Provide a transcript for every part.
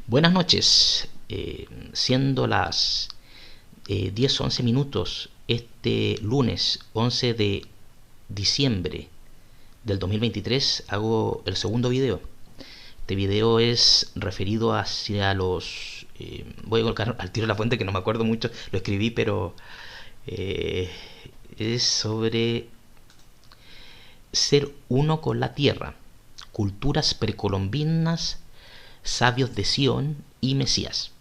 Buenas noches, siendo las 10:11 minutos este lunes 11 de diciembre del 2023 hago el segundo video. Este video es referido hacia los... voy a colocar al tiro la fuente que no me acuerdo mucho, lo escribí, pero eh, es sobre ser uno con la tierra, culturas precolombinas, sabios de Sion y Mesías.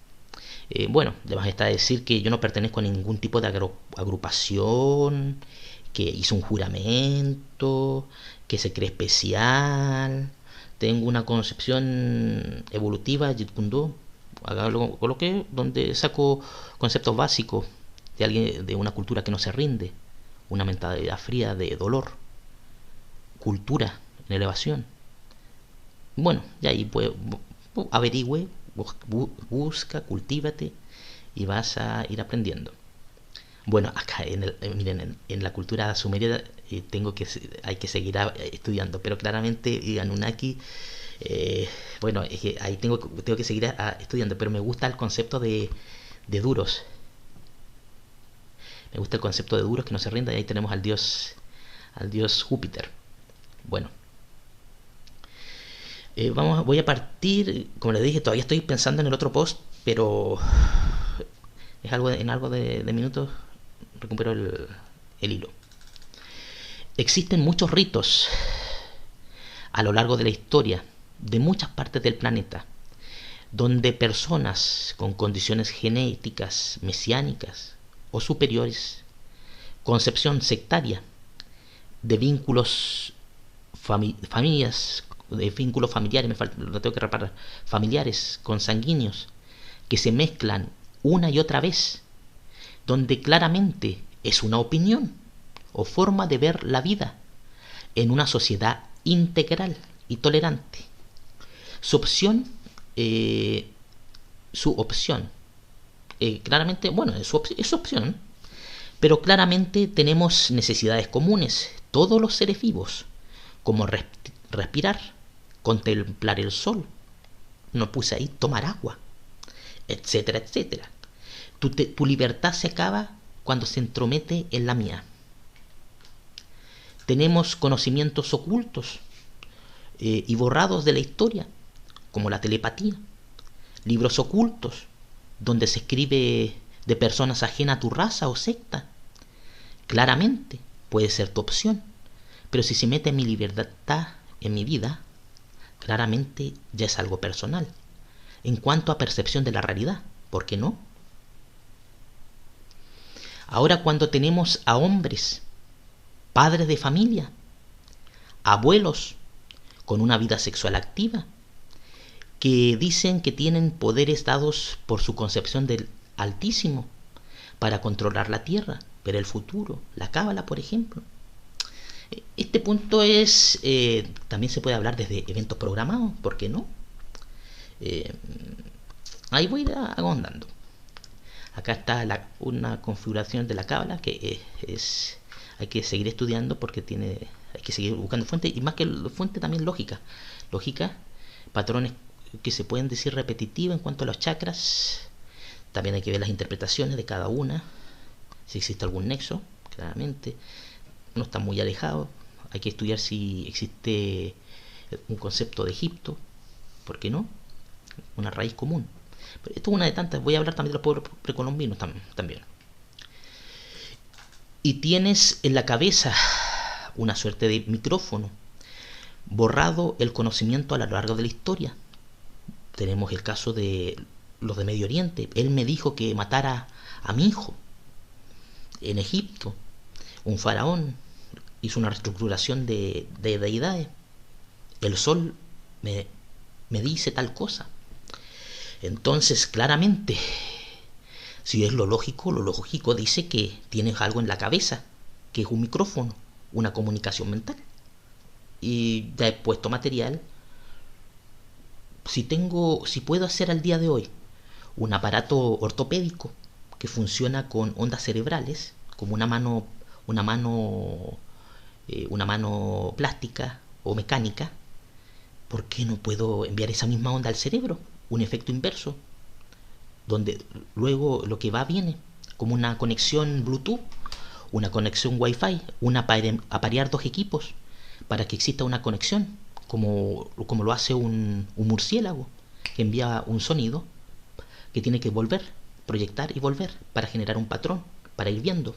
Bueno, además está decir que yo no pertenezco a ningún tipo de agrupación, que hizo un juramento, que se cree especial. Tengo una concepción evolutiva, Jeet Kune Do, acá lo coloqué, donde saco conceptos básicos de alguien de una cultura que no se rinde, una mentalidad fría de dolor, cultura en elevación. Bueno, ya ahí pues averigüe, busca, cultívate y vas a ir aprendiendo. Bueno, acá miren, en la cultura sumeria hay que seguir estudiando, pero claramente Anunnaki, bueno, es que ahí tengo que seguir estudiando, pero me gusta el concepto de duros. Me gusta el concepto de duros que no se rinda y ahí tenemos al dios Júpiter. Bueno, voy a partir, como les dije, todavía estoy pensando en el otro post, pero en algo de minutos recupero el hilo. Existen muchos ritos a lo largo de la historia de muchas partes del planeta, donde personas con condiciones genéticas, mesiánicas o superiores, concepción sectaria de vínculos familias, de vínculos familiares, lo tengo que reparar, familiares, consanguíneos, que se mezclan una y otra vez, donde claramente es una opinión o forma de ver la vida en una sociedad integral y tolerante. Su opción, eh, su opción, claramente, bueno, es su opción, pero claramente tenemos necesidades comunes, todos los seres vivos, como respirar, contemplar el sol, no puse ahí tomar agua, etcétera, etcétera. Tu libertad se acaba cuando se entromete en la mía. Tenemos conocimientos ocultos y borrados de la historia, como la telepatía, libros ocultos, donde se escribe de personas ajenas a tu raza o secta. Claramente puede ser tu opción, pero si se mete en mi libertad, en mi vida, claramente ya es algo personal. En cuanto a percepción de la realidad, ¿por qué no? Ahora cuando tenemos a hombres, padres de familia, abuelos con una vida sexual activa, que dicen que tienen poderes dados por su concepción del Altísimo para controlar la Tierra, ver el futuro, la cábala, por ejemplo. Este punto es, también se puede hablar desde eventos programados, ¿por qué no? Eh, ahí voy a ir ahondando. Acá está una configuración de la cábala que hay que seguir estudiando porque hay que seguir buscando fuentes y más que fuente también lógica, patrones que se pueden decir repetitivos en cuanto a los chakras. También hay que ver las interpretaciones de cada una, si existe algún nexo, claramente no está muy alejado. Hay que estudiar si existe un concepto de Egipto, ¿por qué no? Una raíz común. Pero esto es una de tantas, voy a hablar también de los pueblos precolombinos también. Y tienes en la cabeza una suerte de micrófono, borrado el conocimiento a lo largo de la historia. Tenemos el caso de los de Medio Oriente. Él me dijo que matara a mi hijo en Egipto. Un faraón hizo una reestructuración de deidades. El sol me dice tal cosa. Entonces, claramente, si es lo lógico dice que tienes algo en la cabeza, que es un micrófono, una comunicación mental. Y ya he puesto material. Si puedo hacer al día de hoy un aparato ortopédico que funciona con ondas cerebrales, como una mano plástica o mecánica, ¿por qué no puedo enviar esa misma onda al cerebro? un efecto inverso, donde luego lo que va viene, como una conexión Bluetooth, una conexión Wi-Fi, aparear dos equipos para que exista una conexión, como lo hace un murciélago, que envía un sonido que tiene que volver, proyectar y volver para generar un patrón, para ir viendo,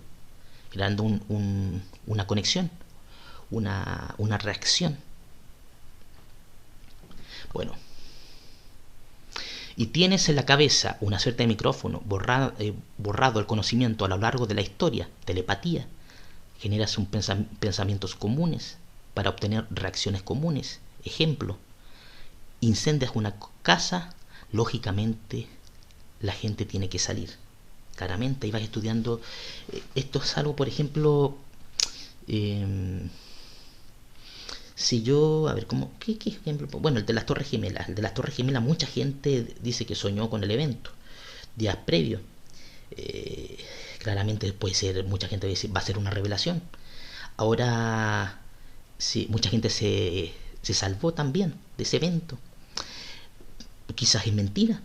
generando una conexión, una reacción. Bueno, y tienes en la cabeza una suerte de micrófono, borrado el conocimiento a lo largo de la historia, telepatía, generas pensamientos comunes para obtener reacciones comunes. Ejemplo, incendias una casa, lógicamente la gente tiene que salir. Claramente, y vas estudiando. Esto es algo, por ejemplo, si yo, a ver, ¿qué ejemplo? Bueno, el de las Torres Gemelas. El de las Torres Gemelas, mucha gente dice que soñó con el evento días previos. Claramente puede ser, mucha gente dice, va a ser una revelación. Ahora, sí, mucha gente se salvó también de ese evento. Quizás es mentira.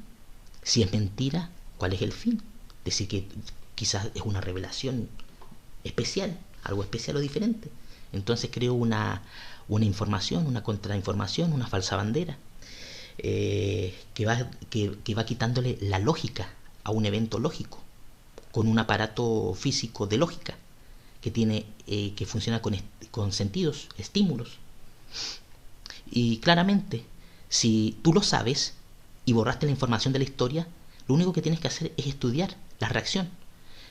Si es mentira, ¿cuál es el fin? Decir que quizás es una revelación especial, algo especial o diferente. Entonces creo una información, una contrainformación, una falsa bandera, que va quitándole la lógica a un evento lógico, con un aparato físico de lógica que funciona con sentidos, estímulos. Y claramente, si tú lo sabes y borraste la información de la historia, lo único que tienes que hacer es estudiar la reacción.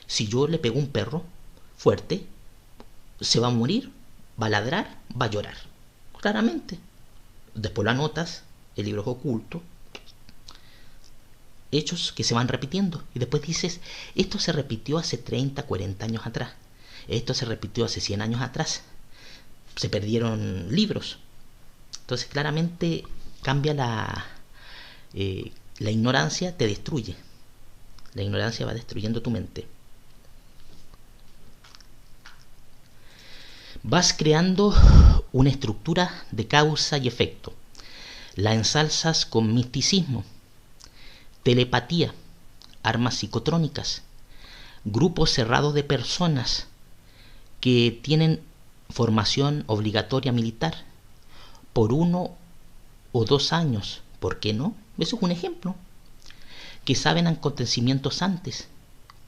Si yo le pego a un perro fuerte, se va a morir, va a ladrar, va a llorar. Claramente. Después lo anotas, el libro es oculto, hechos que se van repitiendo. Y después dices, esto se repitió hace 30, 40 años atrás. Esto se repitió hace 100 años atrás. Se perdieron libros. Entonces claramente cambia la ignorancia, te destruye. La ignorancia va destruyendo tu mente. Vas creando una estructura de causa y efecto. La ensalzas con misticismo, telepatía, armas psicotrónicas, grupos cerrados de personas que tienen formación obligatoria militar por 1 o 2 años. ¿Por qué no? Eso es un ejemplo. Que saben acontecimientos antes,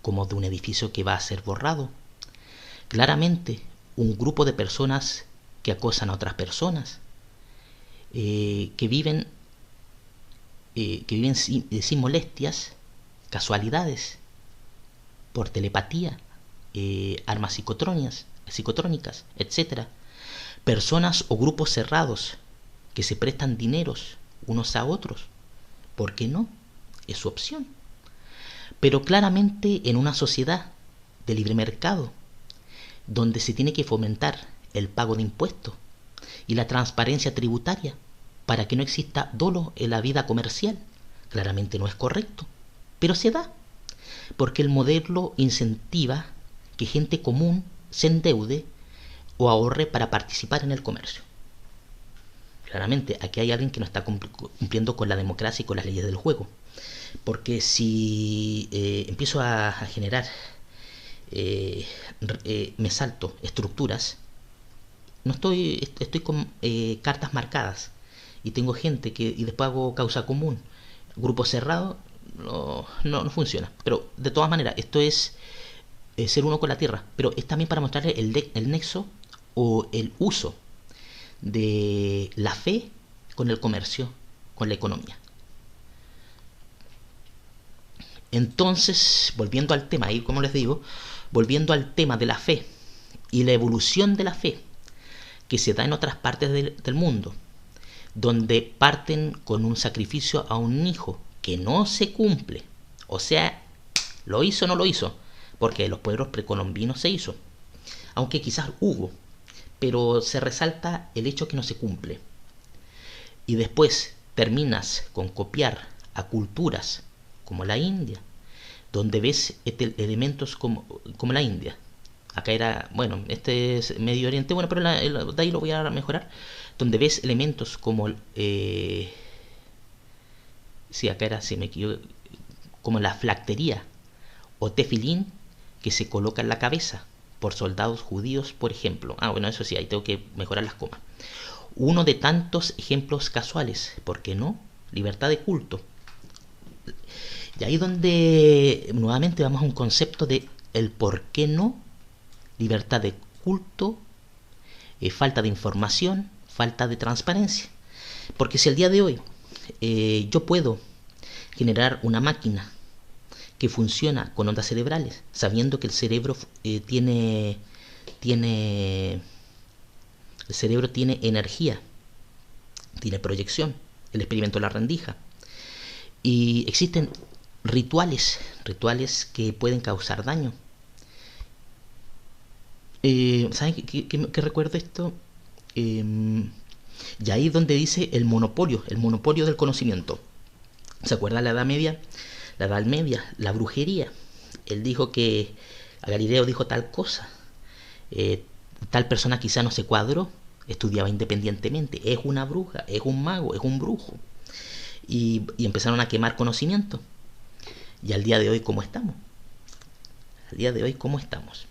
como de un edificio que va a ser borrado. Claramente, un grupo de personas que acosan a otras personas, que viven sin molestias, casualidades, por telepatía, armas psicotrónicas, etc. Personas o grupos cerrados que se prestan dineros unos a otros. ¿Por qué no? Es su opción. Pero claramente en una sociedad de libre mercado, donde se tiene que fomentar el pago de impuestos y la transparencia tributaria para que no exista dolo en la vida comercial, claramente no es correcto, pero se da, porque el modelo incentiva que gente común se endeude o ahorre para participar en el comercio. Claramente aquí hay alguien que no está cumpliendo con la democracia y con las leyes del juego, porque si empiezo a generar, me salto estructuras, no estoy con cartas marcadas y tengo gente y después hago causa común, grupo cerrado, no funciona. Pero de todas maneras, esto es ser uno con la tierra, pero es también para mostrarle el nexo o el uso de la fe con el comercio, con la economía. Entonces, volviendo al tema, ahí como les digo, volviendo al tema de la fe y la evolución de la fe que se da en otras partes del mundo, donde parten con un sacrificio a un hijo que no se cumple, o sea, lo hizo o no lo hizo, porque en los pueblos precolombinos se hizo, aunque quizás hubo, pero se resalta el hecho que no se cumple. Y después terminas con copiar a culturas como la India, donde ves elementos como la India. Acá era, bueno, este es Medio Oriente, bueno, pero de ahí lo voy a mejorar, donde ves elementos como Sí, acá era, si me equivoco, como la flactería o tefilín que se coloca en la cabeza por soldados judíos, por ejemplo. Ah, bueno, eso sí, ahí tengo que mejorar las comas. Uno de tantos ejemplos casuales, ¿por qué no? Libertad de culto. Y ahí donde nuevamente vamos a un concepto de el por qué no, libertad de culto, falta de información, falta de transparencia. Porque si el día de hoy yo puedo generar una máquina que funciona con ondas cerebrales, sabiendo que el cerebro tiene el cerebro tiene energía, tiene proyección, el experimento de la rendija, y existen rituales que pueden causar daño. ¿Saben qué recuerdo esto? Y ahí es donde dice el monopolio del conocimiento. ¿Se acuerdan la Edad Media? La Edad Media, la brujería. Él dijo que, a Galileo dijo tal cosa. Tal persona quizá no se cuadró, estudiaba independientemente. Es una bruja, es un mago, es un brujo. Y empezaron a quemar conocimiento. Y al día de hoy, ¿cómo estamos? Al día de hoy, ¿cómo estamos?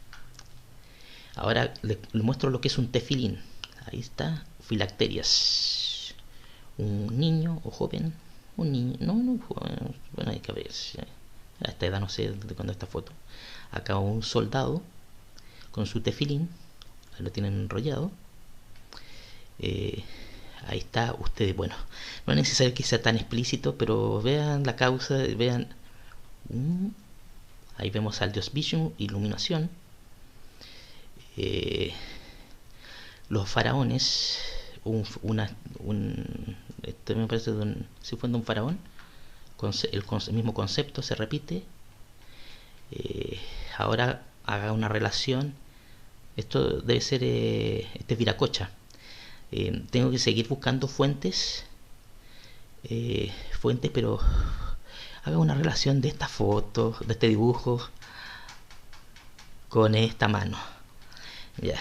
Ahora le muestro lo que es un tefilín. Ahí está, filacterias. Un niño o joven. Un niño, no, bueno, hay que ver. A esta edad no sé de cuándo esta foto. Acá un soldado con su tefilín. Ahí lo tienen enrollado. Ahí está, ustedes, bueno, no es necesario que sea tan explícito, pero vean la causa, vean. Ahí vemos al Dios Vishnu, iluminación. Los faraones, este me parece si fue de un faraón, el mismo concepto se repite. Ahora haga una relación. Esto debe ser, este es Viracocha. Tengo que seguir buscando fuentes, pero haga una relación de esta foto, de este dibujo, con esta mano. Ya.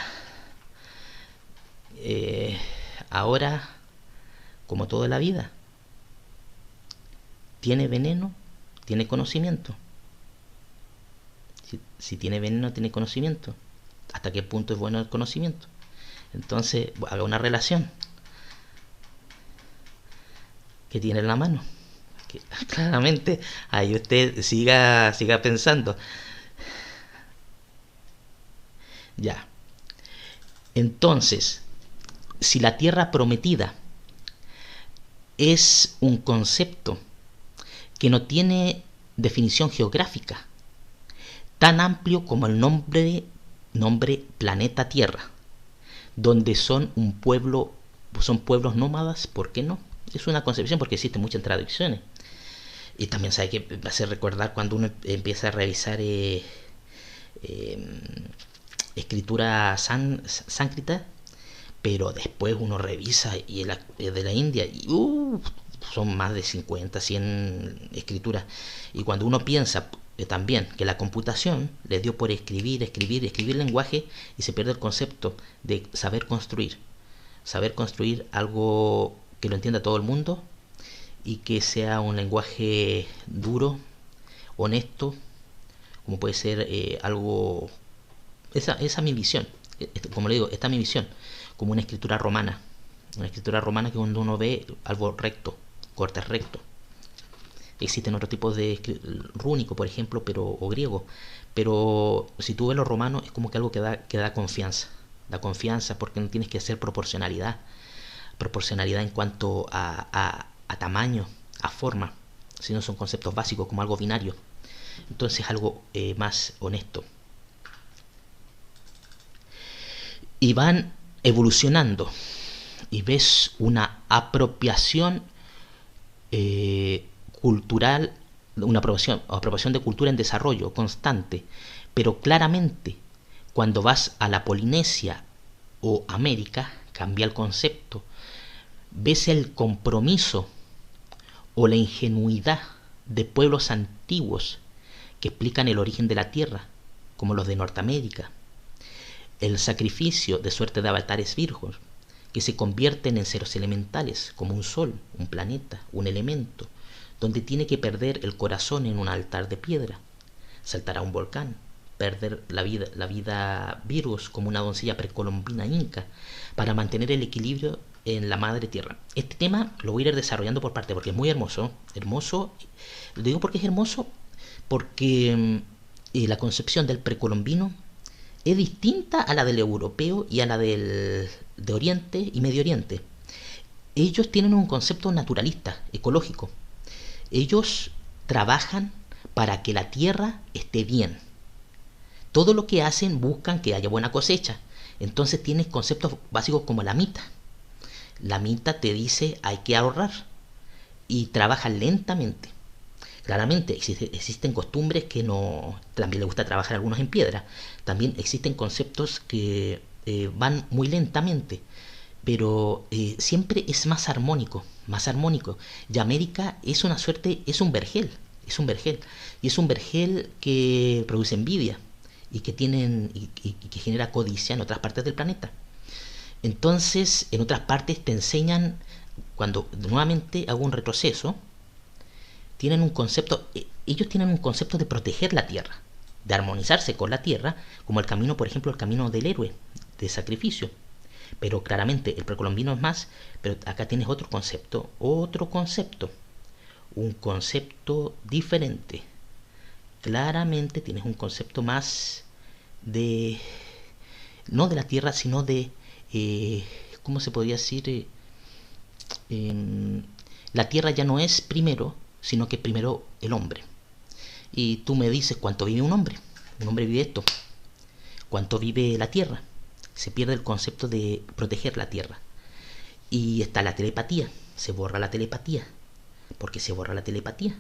Ahora, como toda la vida, tiene veneno, tiene conocimiento. Si tiene veneno, tiene conocimiento. ¿Hasta qué punto es bueno el conocimiento? Entonces, haga una relación que tiene en la mano. Que, claramente, ahí usted siga pensando. Ya. Entonces, si la tierra prometida es un concepto que no tiene definición geográfica, tan amplio como el nombre planeta Tierra, donde son pueblos nómadas, ¿por qué no? Es una concepción porque existen muchas traducciones. Y también sabe que me hace recordar cuando uno empieza a revisar escritura sánscrita, pero después uno revisa y es de la India y son más de 50, 100 escrituras. Y cuando uno piensa también que la computación le dio por escribir lenguaje, y se pierde el concepto de saber construir algo que lo entienda todo el mundo y que sea un lenguaje duro, honesto, como puede ser algo. Esa es mi visión. Como le digo, esta es mi visión, como una escritura romana que cuando uno ve algo recto, cortes recto. Existen otros tipos de rúnico, por ejemplo, o griego, pero si tú ves lo romano es como que algo que da confianza. Da confianza porque no tienes que hacer proporcionalidad en cuanto a tamaño, a forma, sino son conceptos básicos como algo binario. Entonces algo más honesto. Y van evolucionando y ves una apropiación cultural, una apropiación de cultura en desarrollo constante, pero claramente cuando vas a la Polinesia o América cambia el concepto. Ves el compromiso o la ingenuidad de pueblos antiguos que explican el origen de la Tierra, como los de Norteamérica. El sacrificio de suerte de avatares virgos, que se convierten en seres elementales, como un sol, un planeta, un elemento, donde tiene que perder el corazón en un altar de piedra, saltar a un volcán, perder la vida Virus como una doncella precolombina inca, para mantener el equilibrio en la madre tierra. Este tema lo voy a ir desarrollando por parte porque es muy hermoso. Hermoso, lo digo porque es hermoso, porque la concepción del precolombino es distinta a la del europeo y a la de Oriente y Medio Oriente. Ellos tienen un concepto naturalista, ecológico. Ellos trabajan para que la tierra esté bien. Todo lo que hacen buscan que haya buena cosecha. Entonces tienes conceptos básicos como la mita. La mita te dice hay que ahorrar y trabaja lentamente. Claramente existen costumbres que no. También le gusta trabajar a algunos en piedra. También existen conceptos que van muy lentamente, pero siempre es más armónico, más armónico. Y América es una suerte, es un vergel, y es un vergel que produce envidia y que que genera codicia en otras partes del planeta. Entonces, en otras partes te enseñan, cuando nuevamente hago un retroceso, tienen un concepto, ellos tienen un concepto de proteger la tierra, de armonizarse con la tierra, como el camino, por ejemplo, el camino del héroe, de sacrificio. Pero claramente el precolombino es más, pero acá tienes otro concepto, un concepto diferente. Claramente tienes un concepto más de, no de la tierra, sino de, ¿cómo se podría decir? La tierra ya no es primero, sino que primero el hombre. Y tú me dices cuánto vive un hombre. Un hombre vive esto. ¿Cuánto vive la tierra? Se pierde el concepto de proteger la tierra. Y está la telepatía. Se borra la telepatía. ¿Por qué se borra la telepatía?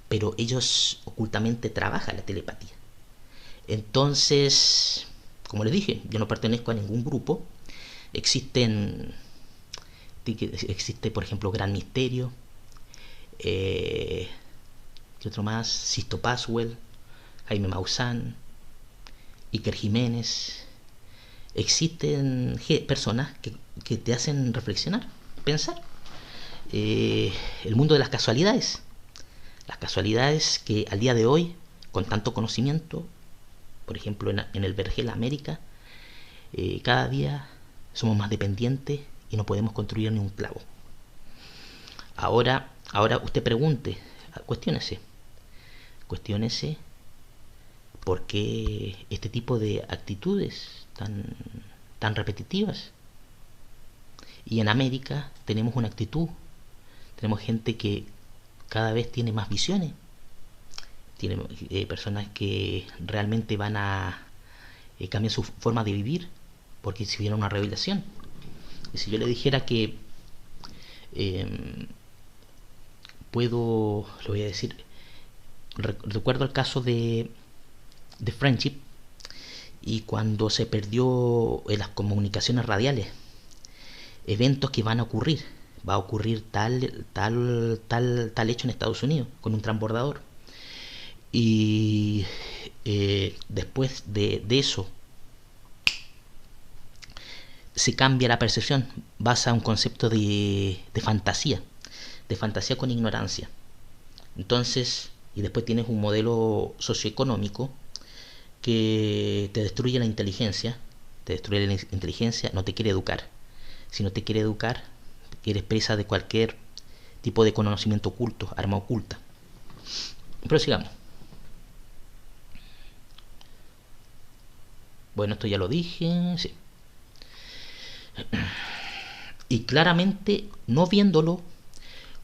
Pero ellos ocultamente trabajan la telepatía. Entonces, como les dije, yo no pertenezco a ningún grupo. Existe, por ejemplo, Gran Misterio. ¿Qué otro más? Sisto Paswell, Jaime Maussan, Iker Jiménez. Existen personas que te hacen reflexionar, pensar. El mundo de las casualidades. Las casualidades que al día de hoy, con tanto conocimiento, por ejemplo en el Vergel América, cada día somos más dependientes y no podemos construir ni un clavo. Ahora usted cuestiónese por qué este tipo de actitudes tan repetitivas. Y en América tenemos una actitud, tenemos gente que cada vez tiene más visiones, tiene personas que realmente van a cambiar su forma de vivir porque si viene una revelación. Y si yo le dijera que le voy a decir, recuerdo el caso de Friendship y cuando se perdió en las comunicaciones radiales, eventos que van a ocurrir, va a ocurrir tal hecho en Estados Unidos con un transbordador y después de eso se cambia la percepción, basa un concepto de fantasía con ignorancia. Entonces, y después tienes un modelo socioeconómico que te destruye la inteligencia, no te quiere educar. Si no te quiere educar, eres presa de cualquier tipo de conocimiento oculto, arma oculta. Pero sigamos. Bueno, esto ya lo dije, sí. Y claramente no viéndolo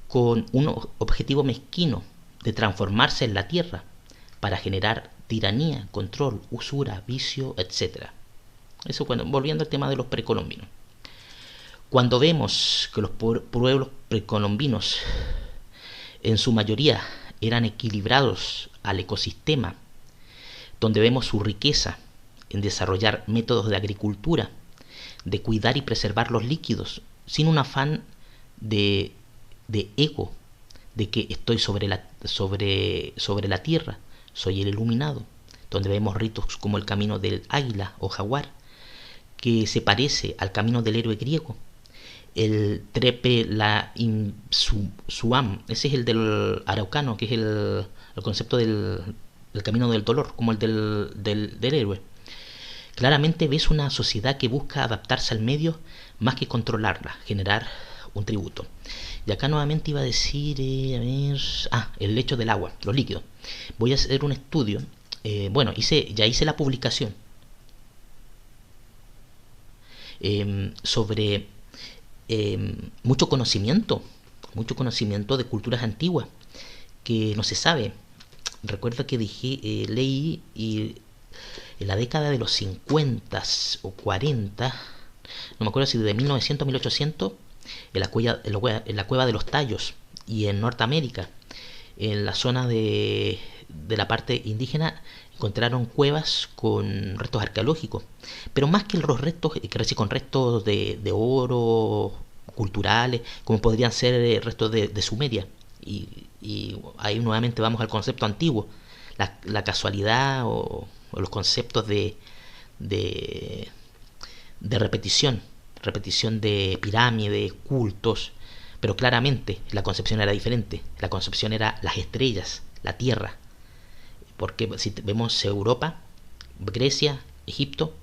con un objetivo mezquino de transformarse en la tierra para generar tiranía, control, usura, vicio, etc. Eso volviendo al tema de los precolombinos. Cuando vemos que los pueblos precolombinos en su mayoría eran equilibrados al ecosistema, donde vemos su riqueza en desarrollar métodos de agricultura, de cuidar y preservar los líquidos, sin un afán de ego, de que estoy sobre la tierra, soy el iluminado, donde vemos ritos como el camino del águila o jaguar, que se parece al camino del héroe griego. el Trepe la Suam, ese es el del araucano, que es el concepto del camino del dolor, como el del héroe. Claramente ves una sociedad que busca adaptarse al medio más que controlarla, generar un tributo. Y acá nuevamente iba a decir, el lecho del agua, los líquidos. Voy a hacer un estudio, ya hice la publicación sobre mucho conocimiento de culturas antiguas que no se sabe. Recuerdo que leí y en la década de los 50 o 40, no me acuerdo si de 1900 a 1800, en la cueva de los Tallos y en Norteamérica, en la zona de la parte indígena, encontraron cuevas con restos arqueológicos, pero más que los restos, con restos de oro culturales, como podrían ser restos de Sumeria. Y ahí nuevamente vamos al concepto antiguo, la casualidad o los conceptos de, de repetición de pirámides, cultos, pero claramente la concepción era diferente. La concepción era las estrellas, la tierra, porque si vemos Europa, Grecia, Egipto,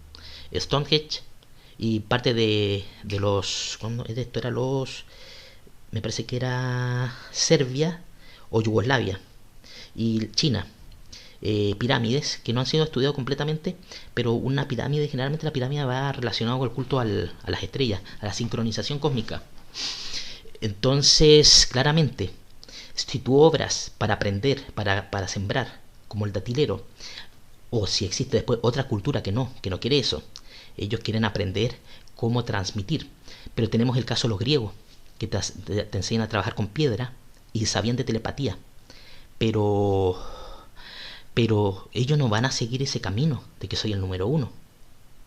Stonehenge y parte de los, esto era me parece que era Serbia o Yugoslavia y China, pirámides que no han sido estudiadas completamente, pero una pirámide, generalmente la pirámide va relacionada con el culto a las estrellas, a la sincronización cósmica. Entonces, claramente, si tú obras para aprender, para sembrar, como el datilero, o si existe después otra cultura que no quiere eso, ellos quieren aprender cómo transmitir. Pero tenemos el caso de los griegos, que te enseñan a trabajar con piedra y sabían de telepatía, pero ellos no van a seguir ese camino de que soy el número uno,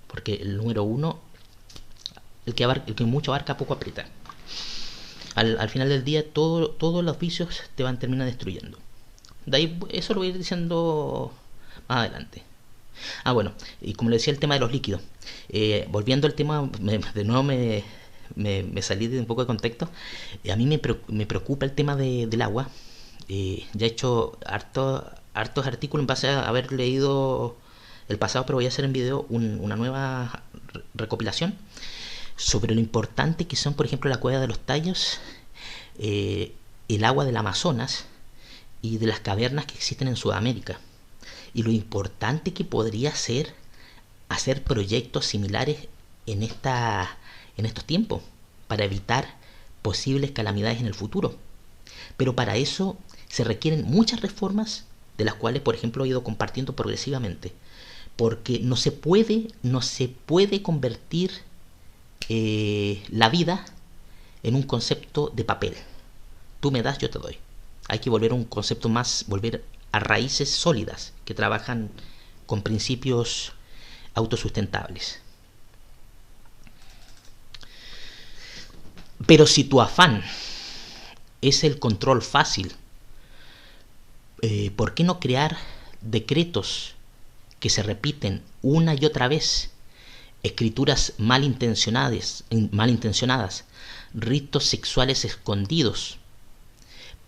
porque el número uno, el que mucho abarca, poco aprieta. Al final del día, todos los vicios te van a terminar destruyendo. De ahí, eso lo voy a ir diciendo más adelante. Bueno, y como le decía, el tema de los líquidos. Volviendo al tema, de nuevo me salí de un poco de contexto. A mí me preocupa el tema del agua. Ya he hecho hartos artículos en base a haber leído el pasado, pero voy a hacer en video una nueva recopilación sobre lo importante que son, por ejemplo, la cueva de los Tallos, el agua del Amazonas y de las cavernas que existen en Sudamérica, y lo importante que podría ser hacer proyectos similares en estos tiempos para evitar posibles calamidades en el futuro. Pero para eso se requieren muchas reformas, de las cuales, por ejemplo, he ido compartiendo progresivamente, porque no se puede convertir la vida en un concepto de papel. Tú me das, yo te doy. Hay que volver a un concepto más, volver a raíces sólidas que trabajan con principios autosustentables. Pero si tu afán es el control fácil, ¿por qué no crear decretos que se repiten una y otra vez? Escrituras malintencionadas, ritos sexuales escondidos,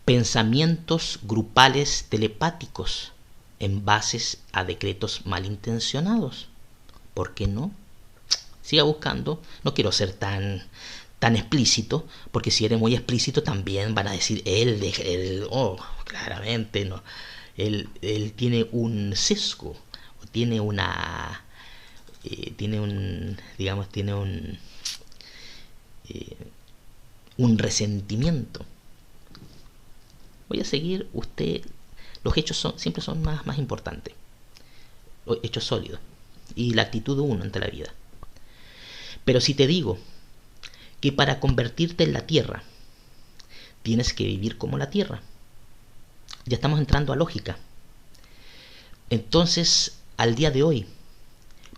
pensamientos grupales telepáticos en bases a decretos malintencionados. ¿Por qué no? Siga buscando. No quiero ser tan explícito, porque si eres muy explícito también van a decir claramente no. Él tiene un sesgo, o tiene un resentimiento. Voy a seguir. Los hechos siempre son más importantes, los hechos sólidos, y la actitud de uno ante la vida. Pero si te digo que para convertirte en la tierra tienes que vivir como la tierra, ya estamos entrando a lógica. Entonces, al día de hoy,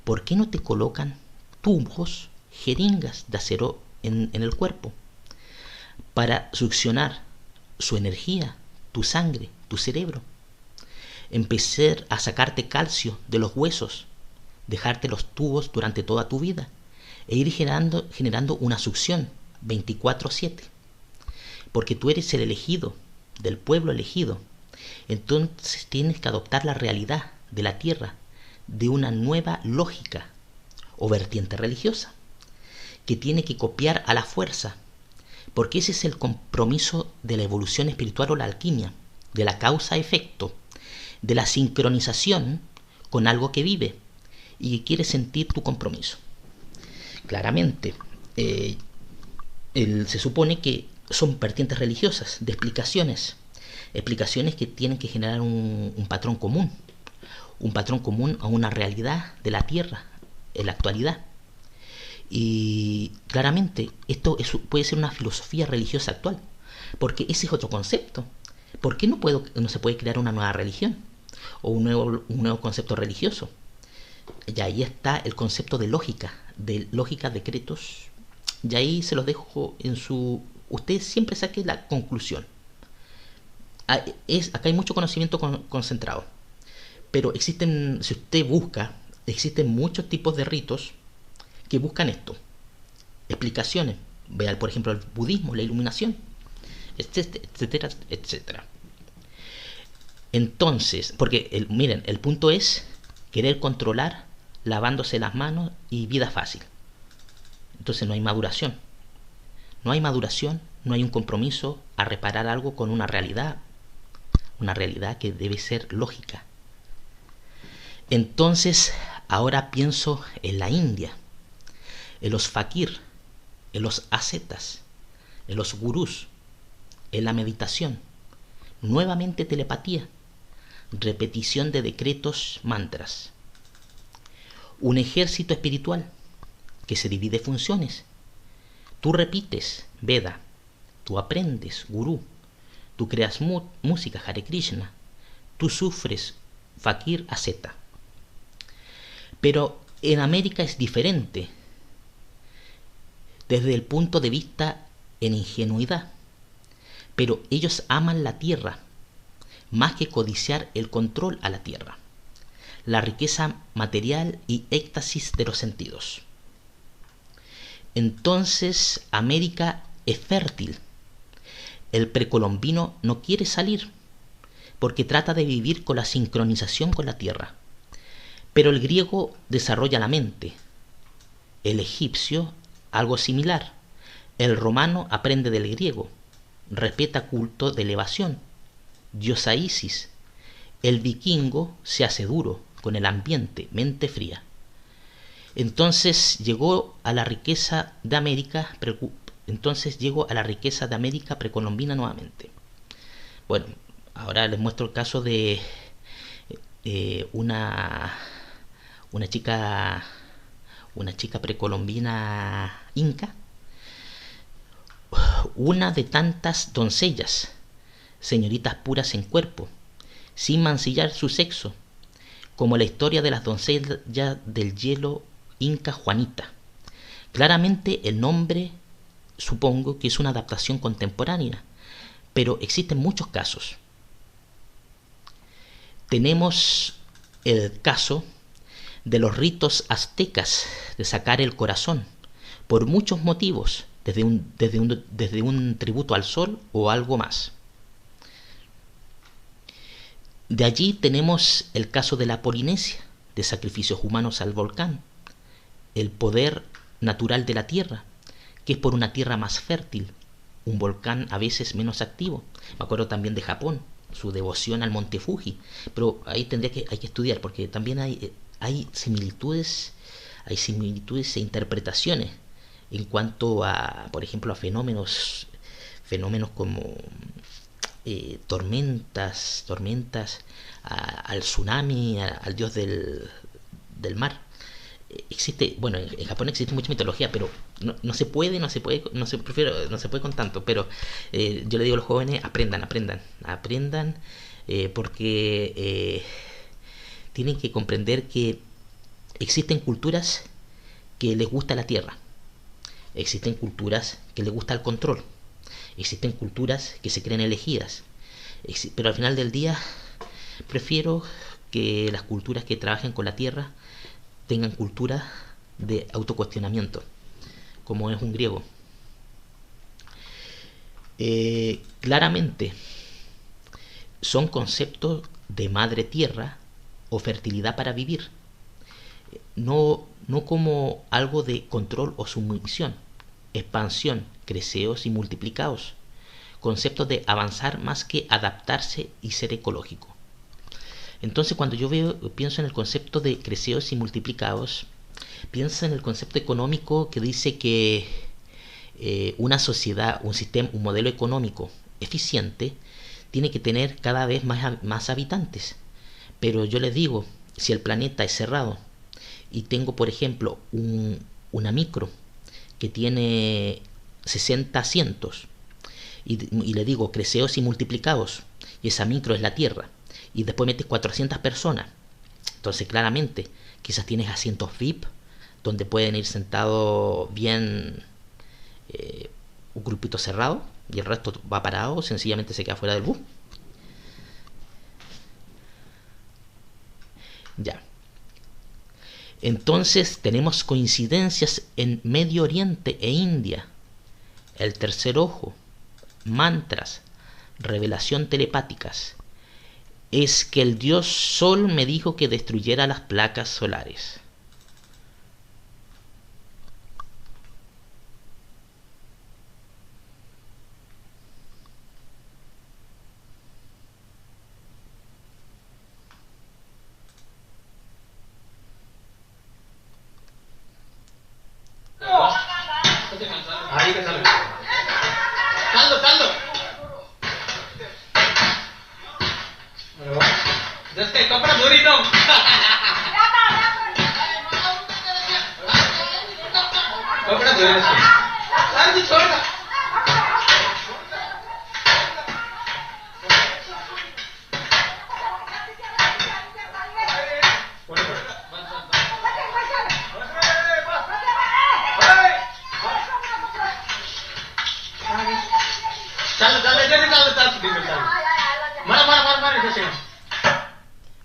¿por qué no te colocan tubos, jeringas de acero en el cuerpo para succionar su energía, tu sangre, tu cerebro? Empezar a sacarte calcio de los huesos, dejarte los tubos durante toda tu vida e ir generando una succión 24/7, porque tú eres el elegido, del pueblo elegido. Entonces tienes que adoptar la realidad de la tierra de una nueva lógica o vertiente religiosa, que tiene que copiar a la fuerza, porque ese es el compromiso de la evolución espiritual o la alquimia, de la causa-efecto, de la sincronización con algo que vive y que quiere sentir tu compromiso. Claramente, se supone que son vertientes religiosas, de explicaciones que tienen que generar un patrón común a una realidad de la Tierra en la actualidad. Y claramente esto puede ser una filosofía religiosa actual, porque ese es otro concepto. ¿Por qué no se puede crear una nueva religión o un nuevo concepto religioso? Y ahí está el concepto de lógica decretos. Y ahí se los dejo Ustedes siempre saquen la conclusión. Acá hay mucho conocimiento concentrado. Pero si usted busca, existen muchos tipos de ritos que buscan esto. Explicaciones. Vean, por ejemplo, el budismo, la iluminación, etcétera, etcétera. Entonces, porque miren, el punto es querer controlar lavándose las manos y vida fácil. Entonces no hay maduración. No hay maduración, no hay un compromiso a reparar algo con una realidad que debe ser lógica. Entonces, ahora pienso en la India, en los fakir, en los ascetas, en los gurús, en la meditación, nuevamente telepatía, repetición de decretos, mantras. Un ejército espiritual que se divide en funciones. Tú repites Veda, tú aprendes Gurú, tú creas música Hare Krishna, tú sufres fakir asceta. Pero en América es diferente desde el punto de vista en ingenuidad. Pero ellos aman la tierra más que codiciar el control a la tierra, la riqueza material y éxtasis de los sentidos. Entonces América es fértil. El precolombino no quiere salir porque trata de vivir con la sincronización con la tierra. Pero el griego desarrolla la mente, el egipcio algo similar, el romano aprende del griego, respeta culto de elevación, diosa Isis, el vikingo se hace duro con el ambiente, mente fría. Entonces llegó a la riqueza de América precolombina nuevamente. Bueno, ahora les muestro el caso de una chica precolombina inca, una de tantas doncellas, señoritas puras en cuerpo, sin mancillar su sexo, como la historia de las doncellas del hielo inca Juanita. Claramente el nombre supongo que es una adaptación contemporánea, pero existen muchos casos. Tenemos el caso de los ritos aztecas de sacar el corazón, por muchos motivos, desde un tributo al sol o algo más. De allí tenemos el caso de la Polinesia, de sacrificios humanos al volcán, el poder natural de la tierra, que es por una tierra más fértil, un volcán a veces menos activo. Me acuerdo también de Japón, su devoción al monte Fuji, pero ahí hay que estudiar, porque también hay similitudes e interpretaciones en cuanto a, por ejemplo, a fenómenos como tormentas, al tsunami, al dios del mar. En Japón existe mucha mitología, pero no se puede con tanto. Pero yo le digo a los jóvenes, aprendan, porque tienen que comprender que existen culturas que les gusta la tierra, existen culturas que les gusta el control, existen culturas que se creen elegidas, pero al final del día prefiero que las culturas que trabajen con la tierra tengan cultura de autocuestionamiento, como es un griego. Claramente son conceptos de madre tierra o fertilidad para vivir, no como algo de control o sumisión, expansión, creceos y multiplicaos, conceptos de avanzar más que adaptarse y ser ecológico. Entonces cuando yo pienso en el concepto de creceos y multiplicados, pienso en el concepto económico que dice que una sociedad, un sistema, un modelo económico eficiente tiene que tener cada vez más habitantes. Pero yo les digo, si el planeta es cerrado y tengo, por ejemplo, una micro que tiene 60 asientos y le digo creceos y multiplicados, y esa micro es la Tierra, y después metes 400 personas, entonces claramente quizás tienes asientos VIP donde pueden ir sentados bien un grupito cerrado y el resto va parado, sencillamente se queda fuera del bus. Ya. Entonces tenemos coincidencias en Medio Oriente e India, el tercer ojo, mantras, revelación telepáticas. Es que el dios Sol me dijo que destruyera las placas solares. Ahí que sale. Caldo, caldo. Just que compra durito. Compra durito. Santi, छोड़ना.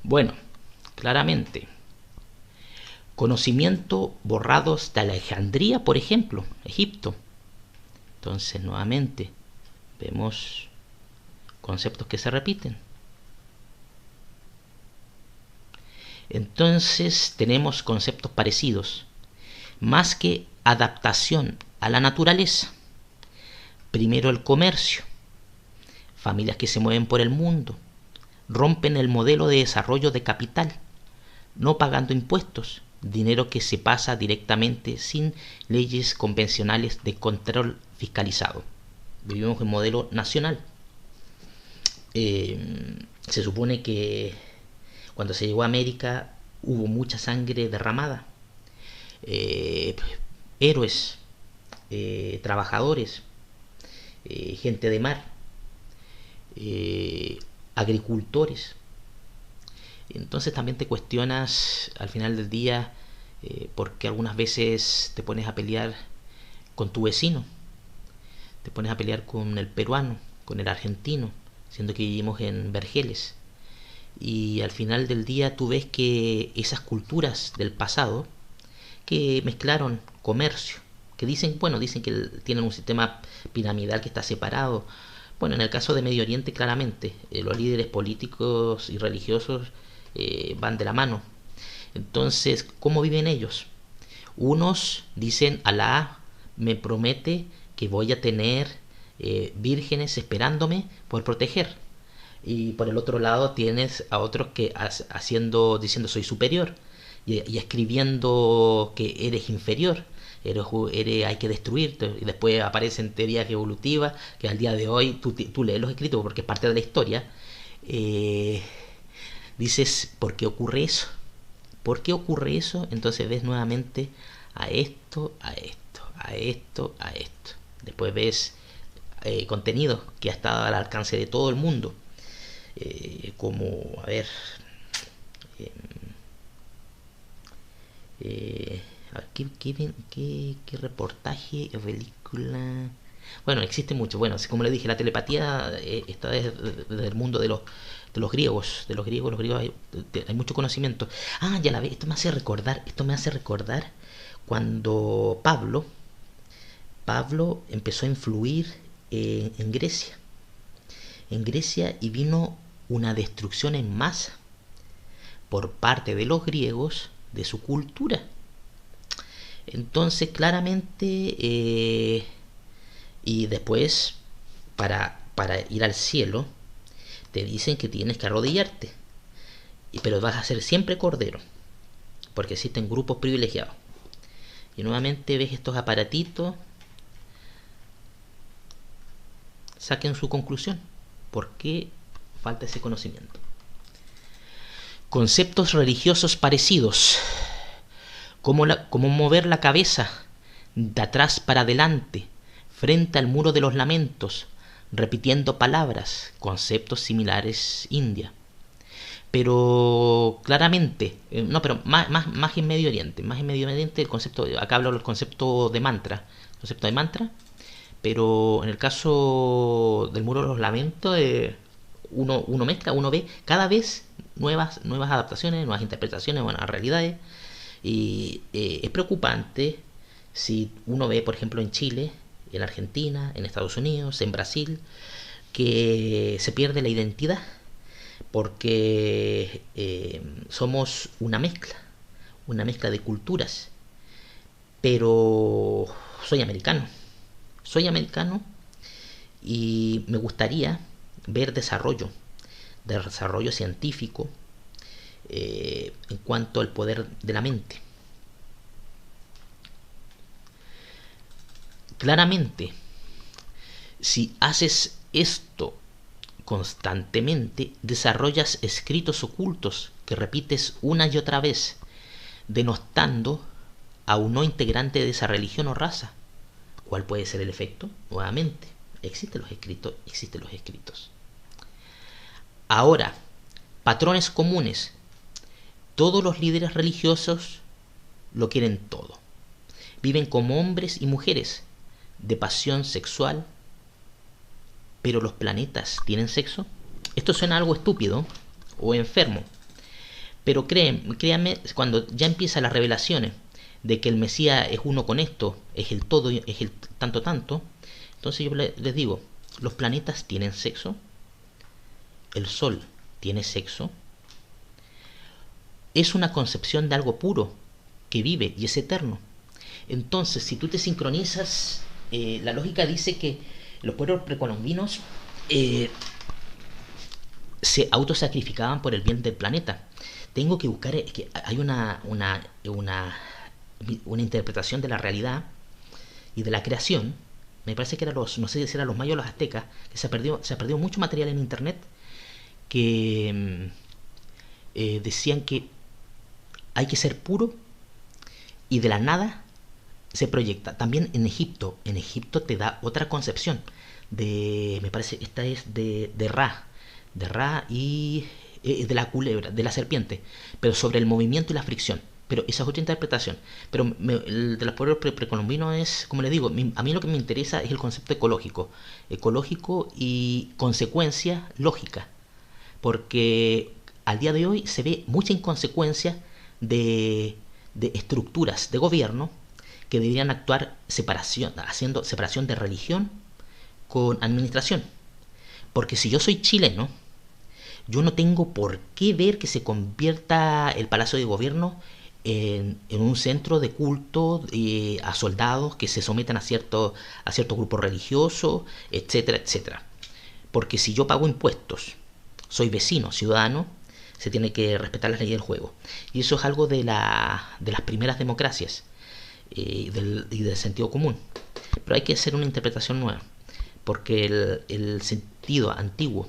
Bueno, claramente, conocimiento borrados de Alejandría, por ejemplo, Egipto. Entonces, nuevamente, vemos conceptos que se repiten. Entonces, tenemos conceptos parecidos, más que adaptación a la naturaleza. Primero el comercio, familias que se mueven por el mundo, rompen el modelo de desarrollo de capital, no pagando impuestos, dinero que se pasa directamente sin leyes convencionales de control fiscalizado. Vivimos en modelo nacional. Se supone que cuando se llegó a América hubo mucha sangre derramada. Héroes, trabajadores, gente de mar, agricultores. Entonces también te cuestionas al final del día por qué algunas veces te pones a pelear con tu vecino, te pones a pelear con el peruano, con el argentino, siendo que vivimos en vergeles. Y al final del día tú ves que esas culturas del pasado que mezclaron comercio, que dicen que tienen un sistema piramidal que está separado. Bueno, en el caso de Medio Oriente, claramente, los líderes políticos y religiosos van de la mano. Entonces, ¿cómo viven ellos? Unos dicen, Alá me promete que voy a tener vírgenes esperándome por proteger. Y por el otro lado tienes a otros que diciendo soy superior y escribiendo que eres inferior. Hay que destruirte, y después aparecen teorías evolutivas que al día de hoy tú lees los escritos porque es parte de la historia. Dices, ¿por qué ocurre eso? ¿Por qué ocurre eso? Entonces ves nuevamente a esto, a esto, a esto, a esto. Después ves contenido que ha estado al alcance de todo el mundo, como, a ver, ¿qué reportaje o película? Bueno, existe mucho. Bueno, como le dije, la telepatía está desde el mundo de los griegos. Los griegos hay mucho conocimiento. Ah, ya la ve, esto me hace recordar cuando Pablo empezó a influir en Grecia. En Grecia, y vino una destrucción en masa por parte de los griegos de su cultura. Entonces, claramente, y después, para ir al cielo, te dicen que tienes que arrodillarte, pero vas a ser siempre cordero, porque existen grupos privilegiados. Y nuevamente ves estos aparatitos. Saquen su conclusión. ¿Por qué falta ese conocimiento? Conceptos religiosos parecidos, como mover la cabeza de atrás para adelante, frente al muro de los lamentos, repitiendo palabras, conceptos similares India. Pero claramente, pero más en Medio Oriente, el concepto, acá hablo del concepto de mantra, pero en el caso del muro de los lamentos, uno mezcla, uno ve cada vez nuevas adaptaciones, nuevas interpretaciones, nuevas realidades, y es preocupante si uno ve, por ejemplo, en Chile, en Argentina, en Estados Unidos, en Brasil, que se pierde la identidad, porque somos una mezcla de culturas. Pero soy americano y me gustaría ver desarrollo científico en cuanto al poder de la mente. Claramente, si haces esto constantemente, desarrollas escritos ocultos que repites una y otra vez, denostando a un no integrante de esa religión o raza. ¿Cuál puede ser el efecto? Nuevamente, existen los escritos. Ahora, patrones comunes. Todos los líderes religiosos lo quieren todo. Viven como hombres y mujeres de pasión sexual. ¿Pero los planetas tienen sexo? Esto suena algo estúpido o enfermo. Pero créanme, cuando ya empiezan las revelaciones de que el Mesías es uno con esto, es el todo, es el tanto, entonces yo les digo, ¿los planetas tienen sexo? ¿El Sol tiene sexo? Es una concepción de algo puro, que vive y es eterno. Entonces, si tú te sincronizas, la lógica dice que los pueblos precolombinos se autosacrificaban por el bien del planeta. Tengo que buscar, que hay una interpretación de la realidad y de la creación. Me parece que no sé si eran los mayas o los aztecas, que se perdió mucho material en internet, que decían que hay que ser puro y de la nada se proyecta. También en Egipto te da otra concepción me parece esta es de Ra y de la culebra, de la serpiente, pero sobre el movimiento y la fricción. Pero esa es otra interpretación. Pero el de los pueblos precolombinos es, como les digo, a mí lo que me interesa es el concepto ecológico y consecuencia lógica, porque al día de hoy se ve mucha inconsecuencia de estructuras de gobierno que deberían actuar haciendo separación de religión con administración. Porque si yo soy chileno, yo no tengo por qué ver que se convierta el Palacio de Gobierno en un centro de culto a soldados que se sometan a cierto grupo religioso, etcétera, etcétera. Porque si yo pago impuestos, soy vecino, ciudadano, se tiene que respetar las leyes del juego. Y eso es algo de las primeras democracias y del sentido común. Pero hay que hacer una interpretación nueva, porque el sentido antiguo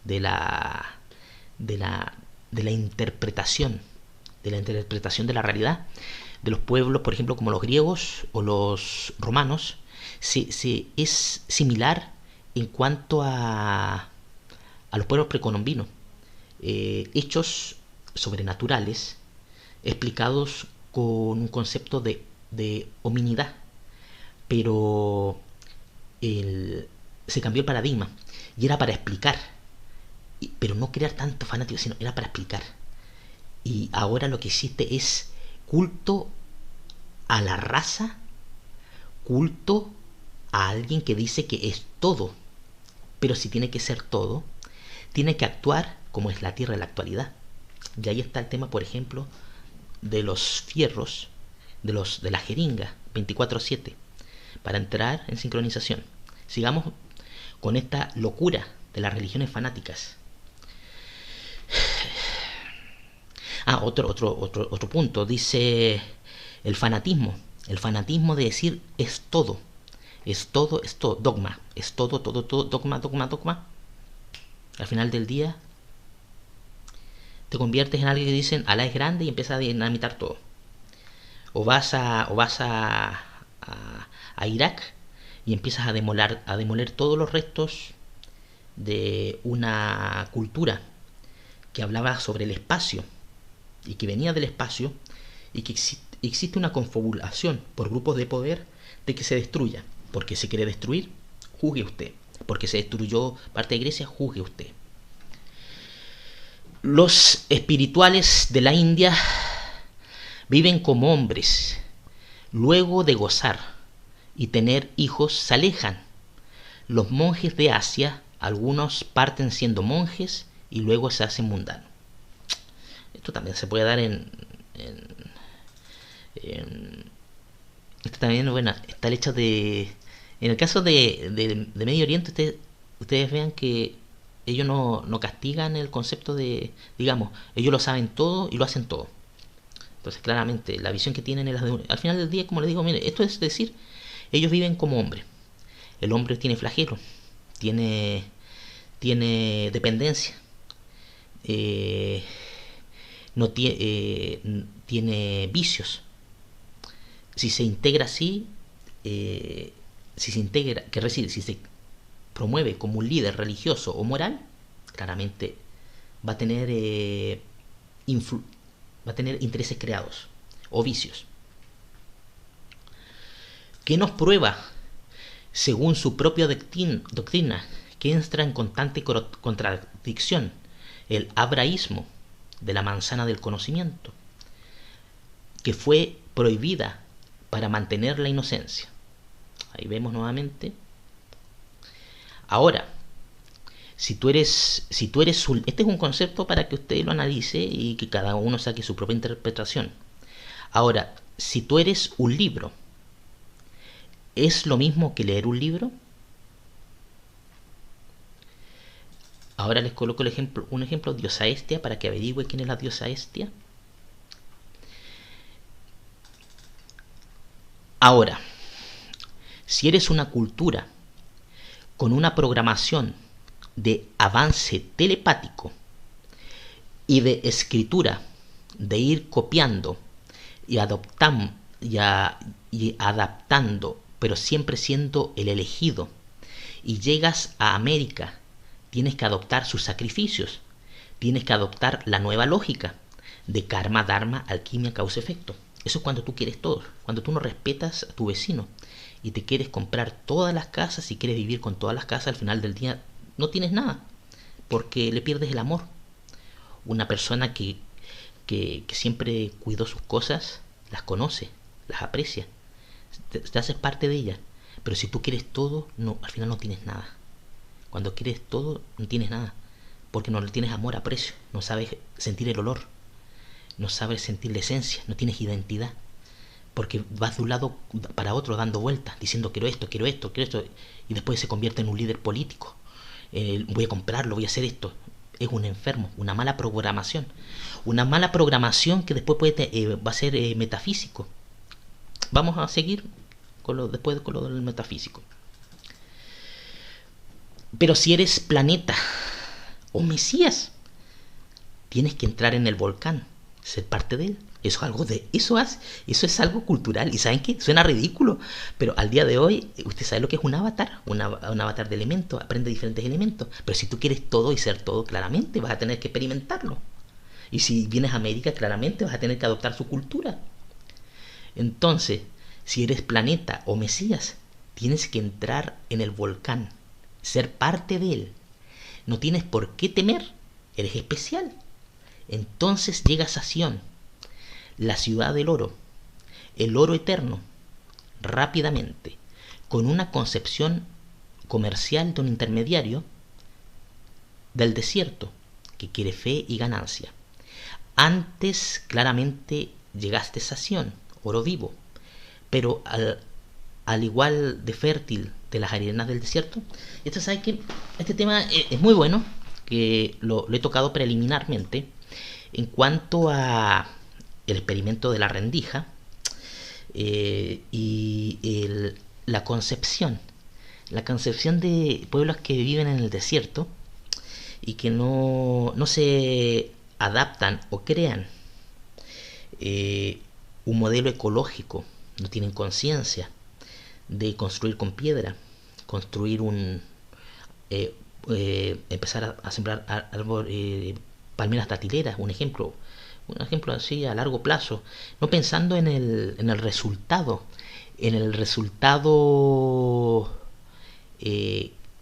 de la interpretación de la realidad de los pueblos, por ejemplo, como los griegos o los romanos, es similar en cuanto a los pueblos precolombinos. Hechos sobrenaturales explicados con un concepto de hominidad, pero se cambió el paradigma y era para explicar, pero no crear tanto fanático, sino era para explicar. Y ahora lo que existe es culto a la raza, culto a alguien que dice que es todo. Pero si tiene que ser todo, tiene que actuar como es la Tierra en la actualidad. Y ahí está el tema, por ejemplo, de los fierros, de la jeringa 24/7, para entrar en sincronización. Sigamos con esta locura de las religiones fanáticas. Otro punto, dice el fanatismo. El fanatismo de decir es todo. Es todo, dogma. Es todo, dogma. Al final del día te conviertes en alguien que dicen Alá es grande y empiezas a dinamitar todo. O vas a Irak y empiezas a demoler todos los restos de una cultura que hablaba sobre el espacio y que venía del espacio, y que existe una confabulación por grupos de poder de que se destruya. Porque se quiere destruir, juzgue usted. Porque se destruyó parte de Grecia, juzgue usted. Los espirituales de la India viven como hombres. Luego de gozar y tener hijos, se alejan. Los monjes de Asia, algunos parten siendo monjes y luego se hacen mundanos. Esto también se puede dar esto también, bueno, está el hecho de... En el caso de Medio Oriente, ustedes vean que ellos no castigan el concepto de... Digamos, ellos lo saben todo y lo hacen todo. Entonces, claramente, la visión que tienen es al final del día, como les digo, mire, esto es decir, ellos viven como hombres. El hombre tiene flagelo, tiene dependencia, tiene vicios. Si se integra así, si se promueve como un líder religioso o moral, claramente va a tener intereses creados o vicios. ¿Qué nos prueba? Según su propia doctrina, que entra en constante contradicción, el abraísmo de la manzana del conocimiento, que fue prohibida para mantener la inocencia. Ahí vemos nuevamente. Ahora, si tú eres este es un concepto para que usted lo analice y que cada uno saque su propia interpretación. Ahora, si tú eres un libro, ¿es lo mismo que leer un libro? Ahora les coloco un ejemplo, diosa Hestia, para que averigüe quién es la diosa Hestia. Ahora, si eres una cultura con una programación de avance telepático y de escritura, de ir copiando y adaptando, pero siempre siendo el elegido, y llegas a América, tienes que adoptar sus sacrificios, tienes que adoptar la nueva lógica de karma, dharma, alquimia, causa-efecto. Eso es cuando tú quieres todo, cuando tú no respetas a tu vecino y te quieres comprar todas las casas y quieres vivir con todas las casas. Al final del día no tienes nada, porque le pierdes el amor. Una persona que siempre cuidó sus cosas, las conoce, las aprecia, te haces parte de ellas. Pero si tú quieres todo, no, al final no tienes nada. Cuando quieres todo, no tienes nada, porque no le tienes amor, aprecio, no sabes sentir el olor, no sabes sentir la esencia, no tienes identidad, porque vas de un lado para otro dando vueltas, diciendo quiero esto, y después se convierte en un líder político. Voy a comprarlo, voy a hacer esto. Es un enfermo, una mala programación que después va a ser metafísico. Vamos a seguir después con lo del metafísico. Pero si eres planeta o Mesías, tienes que entrar en el volcán, ser parte de él. Eso es algo cultural. ¿Y saben qué? Suena ridículo, pero al día de hoy usted sabe lo que es un avatar, un avatar de elementos, aprende diferentes elementos. Pero si tú quieres todo y ser todo, claramente vas a tener que experimentarlo. Y si vienes a América, claramente vas a tener que adoptar su cultura. Entonces, si eres planeta o Mesías, tienes que entrar en el volcán, ser parte de él. No tienes por qué temer, eres especial. Entonces llegas a Sion, la ciudad del oro, el oro eterno, rápidamente, con una concepción comercial de un intermediario del desierto que quiere fe y ganancia. Antes claramente llegaste a Sión, oro vivo, pero al igual de fértil de las arenas del desierto. Esto, ¿sabes qué? Este tema es muy bueno, que lo he tocado preliminarmente en cuanto a el experimento de la rendija y la concepción de pueblos que viven en el desierto y que no se adaptan o crean un modelo ecológico, no tienen conciencia de construir con piedra, construir empezar a sembrar palmeras datileras, un ejemplo así a largo plazo, no pensando en el resultado,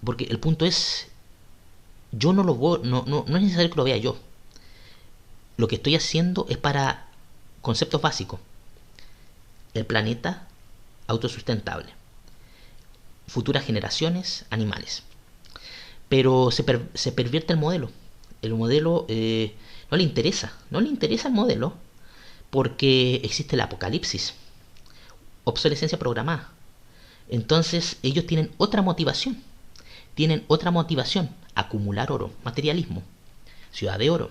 porque el punto es, yo no es necesario que lo vea yo. Lo que estoy haciendo es para conceptos básicos: el planeta autosustentable, futuras generaciones, animales. Pero se pervierte el modelo. El modelo no le interesa el modelo, porque existe el apocalipsis, obsolescencia programada. Entonces ellos tienen otra motivación, acumular oro, materialismo, ciudad de oro.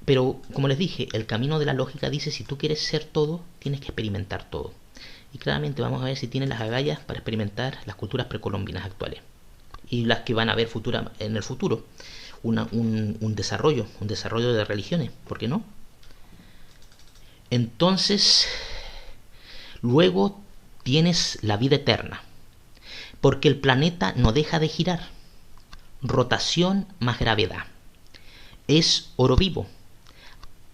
Pero como les dije, el camino de la lógica dice: si tú quieres ser todo, tienes que experimentar todo. Y claramente vamos a ver si tienen las agallas para experimentar las culturas precolombinas actuales y las que van a haber en el futuro. Un desarrollo de religiones, ¿por qué no? Entonces, luego tienes la vida eterna, porque el planeta no deja de girar. Rotación más gravedad. Es oro vivo.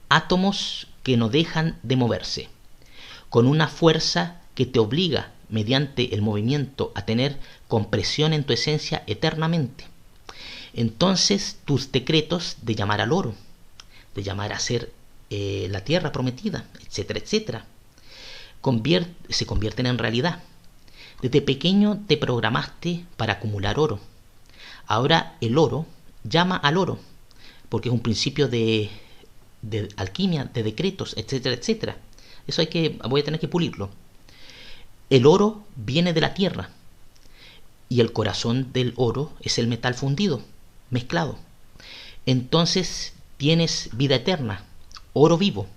Átomos que no dejan de moverse, con una fuerza que te obliga, mediante el movimiento, a tener compresión en tu esencia eternamente. Entonces tus decretos de llamar al oro, de llamar a ser la tierra prometida, etcétera, etcétera, se convierten en realidad. Desde pequeño te programaste para acumular oro. Ahora el oro llama al oro, porque es un principio de alquimia, de decretos, etcétera, etcétera. Eso voy a tener que pulirlo. El oro viene de la tierra, y el corazón del oro es el metal fundido, mezclado. Entonces tienes vida eterna, oro vivo.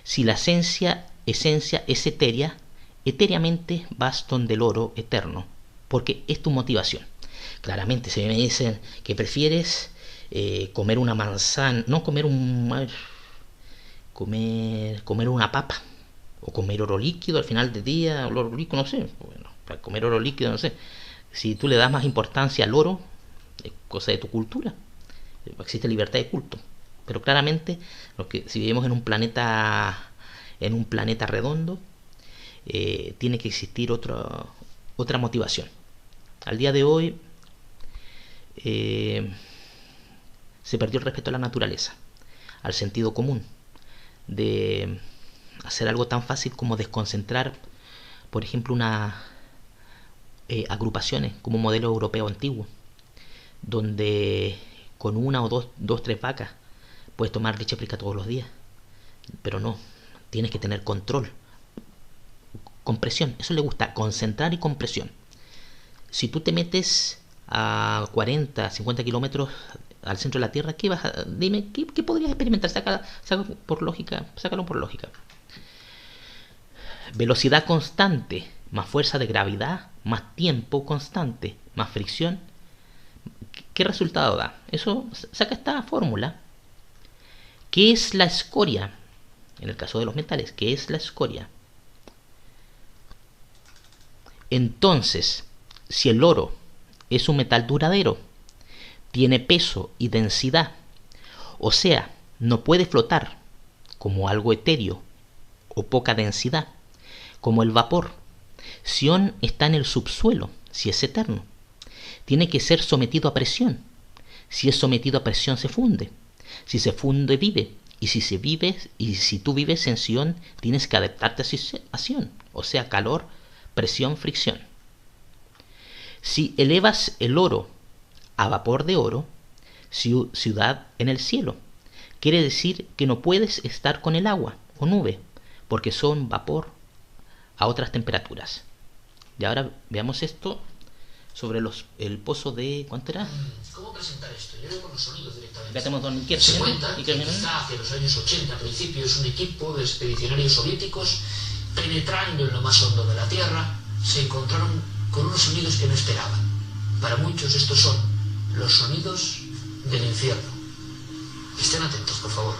Si la esencia es etérea, etéreamente vas donde el oro eterno, porque es tu motivación. Claramente, si me dicen que prefieres comer una manzana, no comer comer una papa, o comer oro líquido al final del día, o oro líquido, no sé, bueno, para comer oro líquido, no sé. Si tú le das más importancia al oro, es cosa de tu cultura. Existe libertad de culto. Pero claramente, si vivimos en un planeta redondo, tiene que existir otra motivación. Al día de hoy se perdió el respeto a la naturaleza, al sentido común, de hacer algo tan fácil como desconcentrar, por ejemplo, agrupaciones como un modelo europeo antiguo, donde con una o dos, tres vacas puedes tomar leche fresca todos los días. Pero no, tienes que tener control, compresión. Eso le gusta, concentrar y compresión. Si tú te metes a 40, 50 kilómetros al centro de la Tierra, dime, ¿qué podrías experimentar? Sácalo por lógica. Velocidad constante, más fuerza de gravedad, más tiempo constante, más fricción. ¿Qué resultado da? Eso, saca esta fórmula. ¿Qué es la escoria? En el caso de los metales, ¿qué es la escoria? Entonces, si el oro es un metal duradero, tiene peso y densidad, o sea, no puede flotar como algo etéreo o poca densidad, como el vapor. Sión está en el subsuelo, si es eterno. Tiene que ser sometido a presión. Si es sometido a presión, se funde. Si se funde, vive. Y si tú vives en Sión, tienes que adaptarte a Sión, o sea, calor presión, fricción. Si elevas el oro a vapor de oro, ciudad en el cielo. Quiere decir que no puedes estar con el agua o nube, porque son vapor a otras temperaturas. Y ahora veamos esto sobre el pozo de... ¿Cuánto era? ¿Cómo presentar esto? Yo veo con los sonidos directamente. Ya tenemos don Inquiet, Se cuenta que quizá hacia los años 80, a principios, un equipo de expedicionarios soviéticos, penetrando en lo más hondo de la Tierra, se encontraron con unos sonidos que no esperaban. Para muchos estos son los sonidos del infierno. Estén atentos, por favor.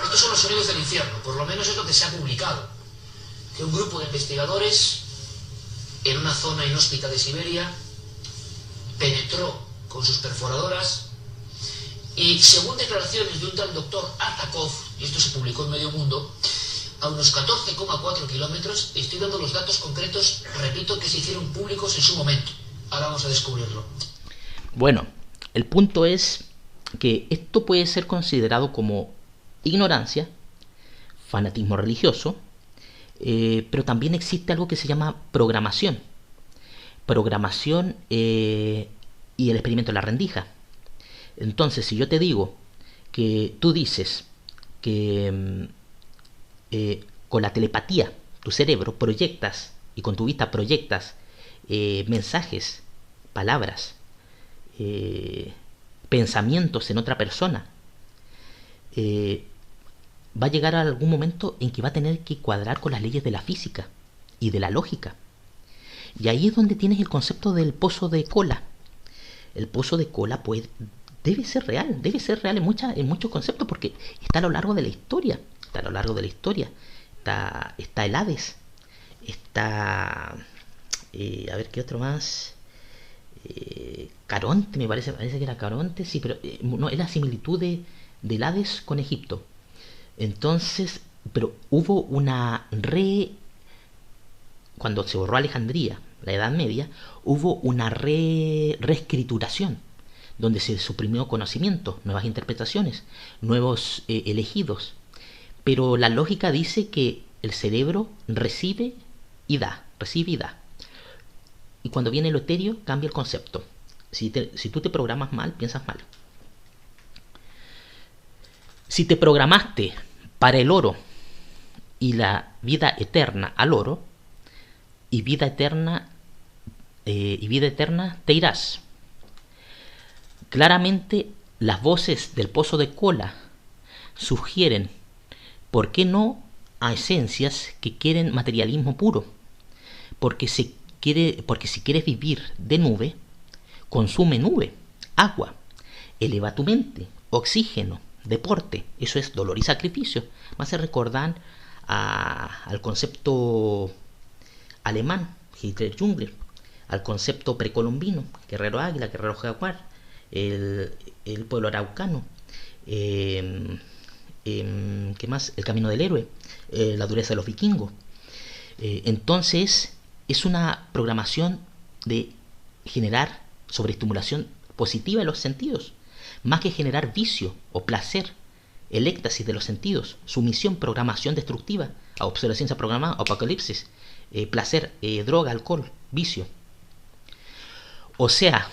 Estos son los sonidos del infierno, por lo menos es lo que se ha publicado. Que un grupo de investigadores en una zona inhóspita de Siberia penetró con sus perforadoras y, según declaraciones de un tal doctor Artakov, y esto se publicó en Medio Mundo, a unos 14,4 kilómetros, estoy dando los datos concretos, repito, que se hicieron públicos en su momento. Ahora vamos a descubrirlo. Bueno, el punto es que esto puede ser considerado como ignorancia, fanatismo religioso, pero también existe algo que se llama programación. Programación y el experimento de la rendija. Entonces, si yo te digo que tú dices que con la telepatía, tu cerebro proyectas, y con tu vista proyectas mensajes, palabras, pensamientos en otra persona, va a llegar a algún momento en que va a tener que cuadrar con las leyes de la física y de la lógica. Y ahí es donde tienes el concepto del pozo de cola. El pozo de cola debe ser real en muchos conceptos, porque está a lo largo de la historia. Está el Hades, está a ver qué otro más, Caronte, me parece que era Caronte, sí, pero no, es la similitud del Hades con Egipto. Entonces, pero hubo cuando se borró Alejandría, la Edad Media, hubo una reescrituración, donde se suprimió conocimiento, nuevas interpretaciones, nuevos elegidos. Pero la lógica dice que el cerebro recibe y da. Y cuando viene lo etéreo, cambia el concepto. Si tú te programas mal, piensas mal. Si te programaste para el oro y la vida eterna al oro, y vida eterna te irás. Claramente las voces del pozo de cola sugieren, ¿por qué no?, a esencias que quieren materialismo puro. Porque si quieres vivir de nube, consume nube, agua, eleva tu mente, oxígeno, deporte. Eso es dolor y sacrificio. Me hace recordar al concepto alemán, Hitler Jungler, al concepto precolombino, guerrero águila, guerrero jaguar, el pueblo araucano, ¿qué más? El camino del héroe, la dureza de los vikingos. Entonces es una programación de generar sobreestimulación positiva de los sentidos, más que generar vicio o placer, el éxtasis de los sentidos, sumisión, programación destructiva, obsolescencia programada, apocalipsis, placer, droga, alcohol, vicio. O sea,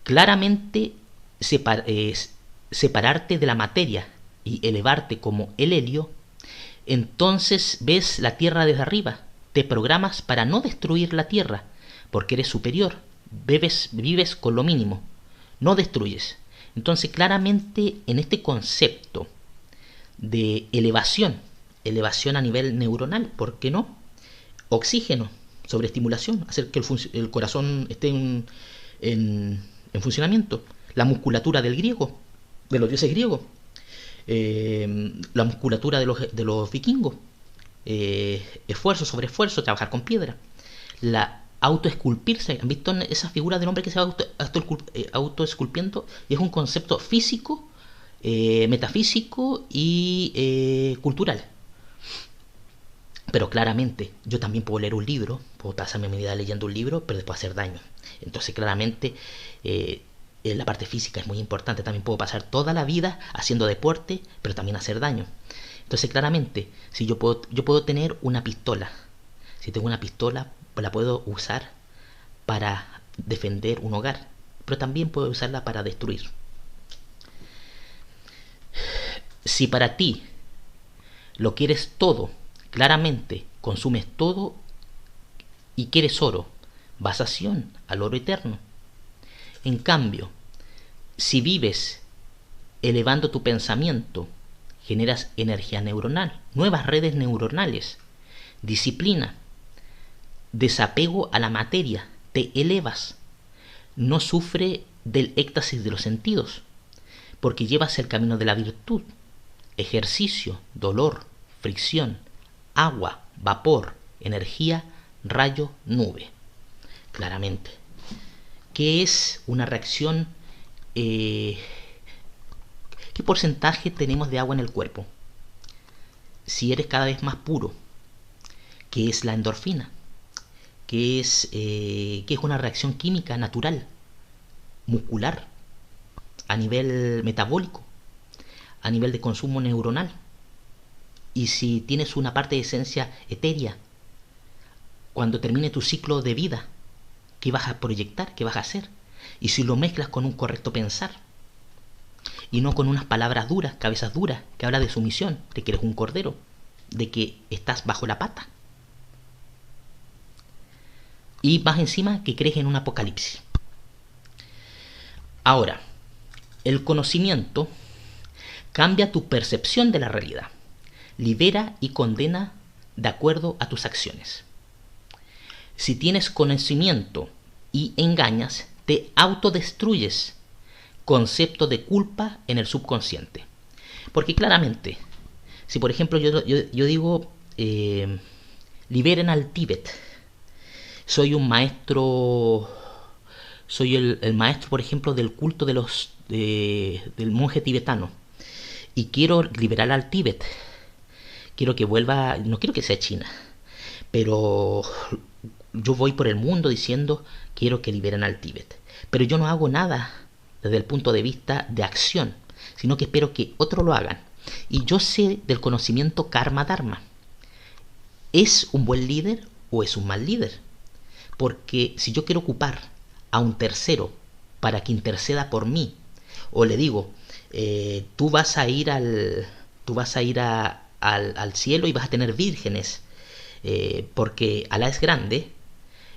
claramente separarte de la materia y elevarte como el helio, entonces ves la tierra desde arriba, te programas para no destruir la tierra, porque eres superior, vives con lo mínimo, no destruyes. Entonces claramente en este concepto de elevación a nivel neuronal, ¿por qué no? Oxígeno, sobreestimulación, hacer que el corazón esté en funcionamiento, la musculatura del griego, de los dioses griegos, la musculatura de los vikingos, esfuerzo sobre esfuerzo, trabajar con piedra, la autoesculpirse. ¿Han visto esas figuras del hombre que se va autoesculpiendo? Y es un concepto físico, metafísico y cultural. Pero claramente, yo también puedo leer un libro, puedo pasarme mi vida leyendo un libro, pero después hacer daño. Entonces, claramente, la parte física es muy importante. También puedo pasar toda la vida haciendo deporte, pero también hacer daño. Entonces, claramente, si yo puedo tener una pistola. Si tengo una pistola, la puedo usar para defender un hogar, pero también puedo usarla para destruir. Si para ti lo quieres todo, claramente consumes todo y quieres oro, vasación al oro eterno. En cambio, si vives elevando tu pensamiento, generas energía neuronal, nuevas redes neuronales, disciplina, desapego a la materia, te elevas, no sufre del éxtasis de los sentidos, porque llevas el camino de la virtud, ejercicio, dolor, fricción, agua, vapor, energía, rayo, nube. Claramente. ¿Qué es una reacción? ¿Qué porcentaje tenemos de agua en el cuerpo? Si eres cada vez más puro, ¿qué es la endorfina? ¿Qué es una reacción química natural, muscular, a nivel metabólico, a nivel de consumo neuronal? Y si tienes una parte de esencia etérea, cuando termine tu ciclo de vida, ¿qué vas a proyectar? ¿Qué vas a hacer? Y si lo mezclas con un correcto pensar, y no con unas palabras duras, cabezas duras, que habla de sumisión, de que eres un cordero, de que estás bajo la pata. Y más encima que crees en un apocalipsis. Ahora, el conocimiento cambia tu percepción de la realidad, libera y condena de acuerdo a tus acciones. Si tienes conocimiento y engañas, te autodestruyes. Concepto de culpa en el subconsciente. Porque claramente, si por ejemplo yo digo, liberen al Tíbet, soy un maestro, soy el maestro, por ejemplo, del culto del monje tibetano, y quiero liberar al Tíbet, quiero que vuelva, no quiero que sea China, pero yo voy por el mundo diciendo quiero que liberen al Tíbet, pero yo no hago nada desde el punto de vista de acción, sino que espero que otros lo hagan. Y yo sé del conocimiento karma dharma. ¿Es un buen líder o es un mal líder? Porque si yo quiero ocupar a un tercero para que interceda por mí, o le digo, tú vas a ir al cielo y vas a tener vírgenes, porque Alá es grande,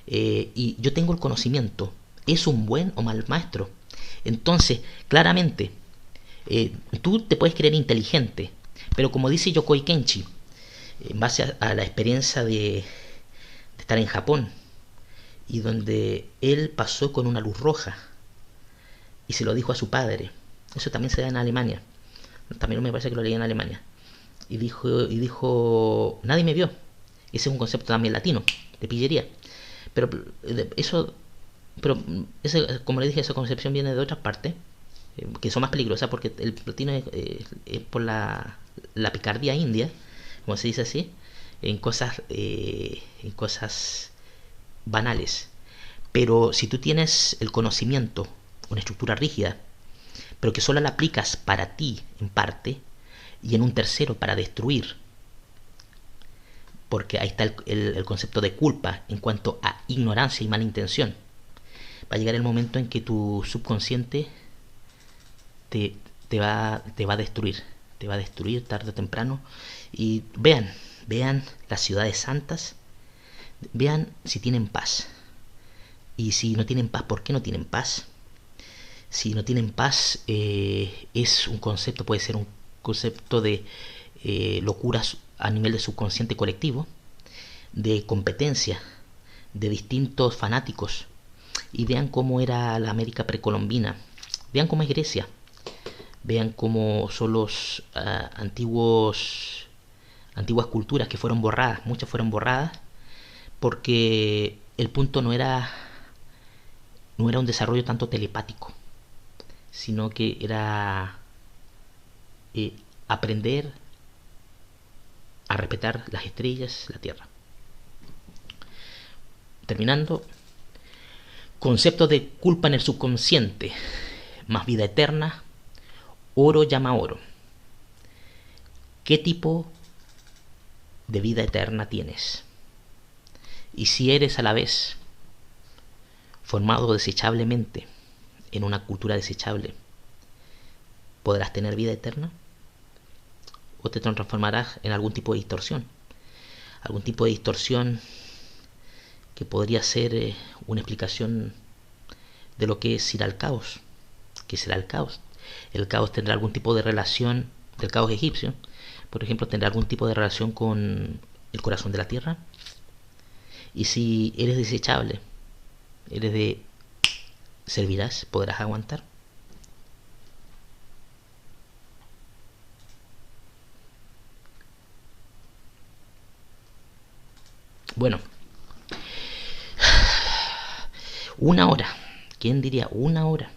y yo tengo el conocimiento, ¿es un buen o mal maestro? Entonces, claramente, tú te puedes creer inteligente, pero como dice Yokoi Kenshi, en base a la experiencia de estar en Japón, y donde él pasó con una luz roja, y se lo dijo a su padre, eso también se da en Alemania, también me parece que lo leí en Alemania, y dijo, nadie me vio. Ese es un concepto también latino, de pillería, pero eso... Pero como le dije, esa concepción viene de otras partes, que son más peligrosas, porque el latino es por la picardía india, como se dice así, en cosas banales. Pero si tú tienes el conocimiento, una estructura rígida, pero que solo la aplicas para ti en parte, y en un tercero para destruir, porque ahí está el concepto de culpa en cuanto a ignorancia y mala intención, va a llegar el momento en que tu subconsciente te va a destruir. Te va a destruir tarde o temprano. Y vean las ciudades santas. Vean si tienen paz. Y si no tienen paz, ¿por qué no tienen paz? Si no tienen paz, es un concepto, puede ser un concepto de locuras a nivel de subconsciente colectivo, de competencia, de distintos fanáticos. Y vean cómo era la América precolombina, vean cómo es Grecia, vean cómo son los antiguas culturas que fueron borradas, muchas fueron borradas, porque el punto no era un desarrollo tanto telepático, sino que era aprender a respetar las estrellas, la Tierra. Terminando, concepto de culpa en el subconsciente, más vida eterna, oro llama oro. ¿Qué tipo de vida eterna tienes? Y si eres a la vez formado desechablemente en una cultura desechable, ¿podrás tener vida eterna? ¿O te transformarás en algún tipo de distorsión? Algún tipo de distorsión que podría ser una explicación de lo que es ir al caos. ¿Qué será el caos? El caos tendrá algún tipo de relación, del caos egipcio, por ejemplo, tendrá algún tipo de relación con el corazón de la tierra. Y si eres desechable, servirás, podrás aguantar. Bueno, una hora. ¿Quién diría una hora?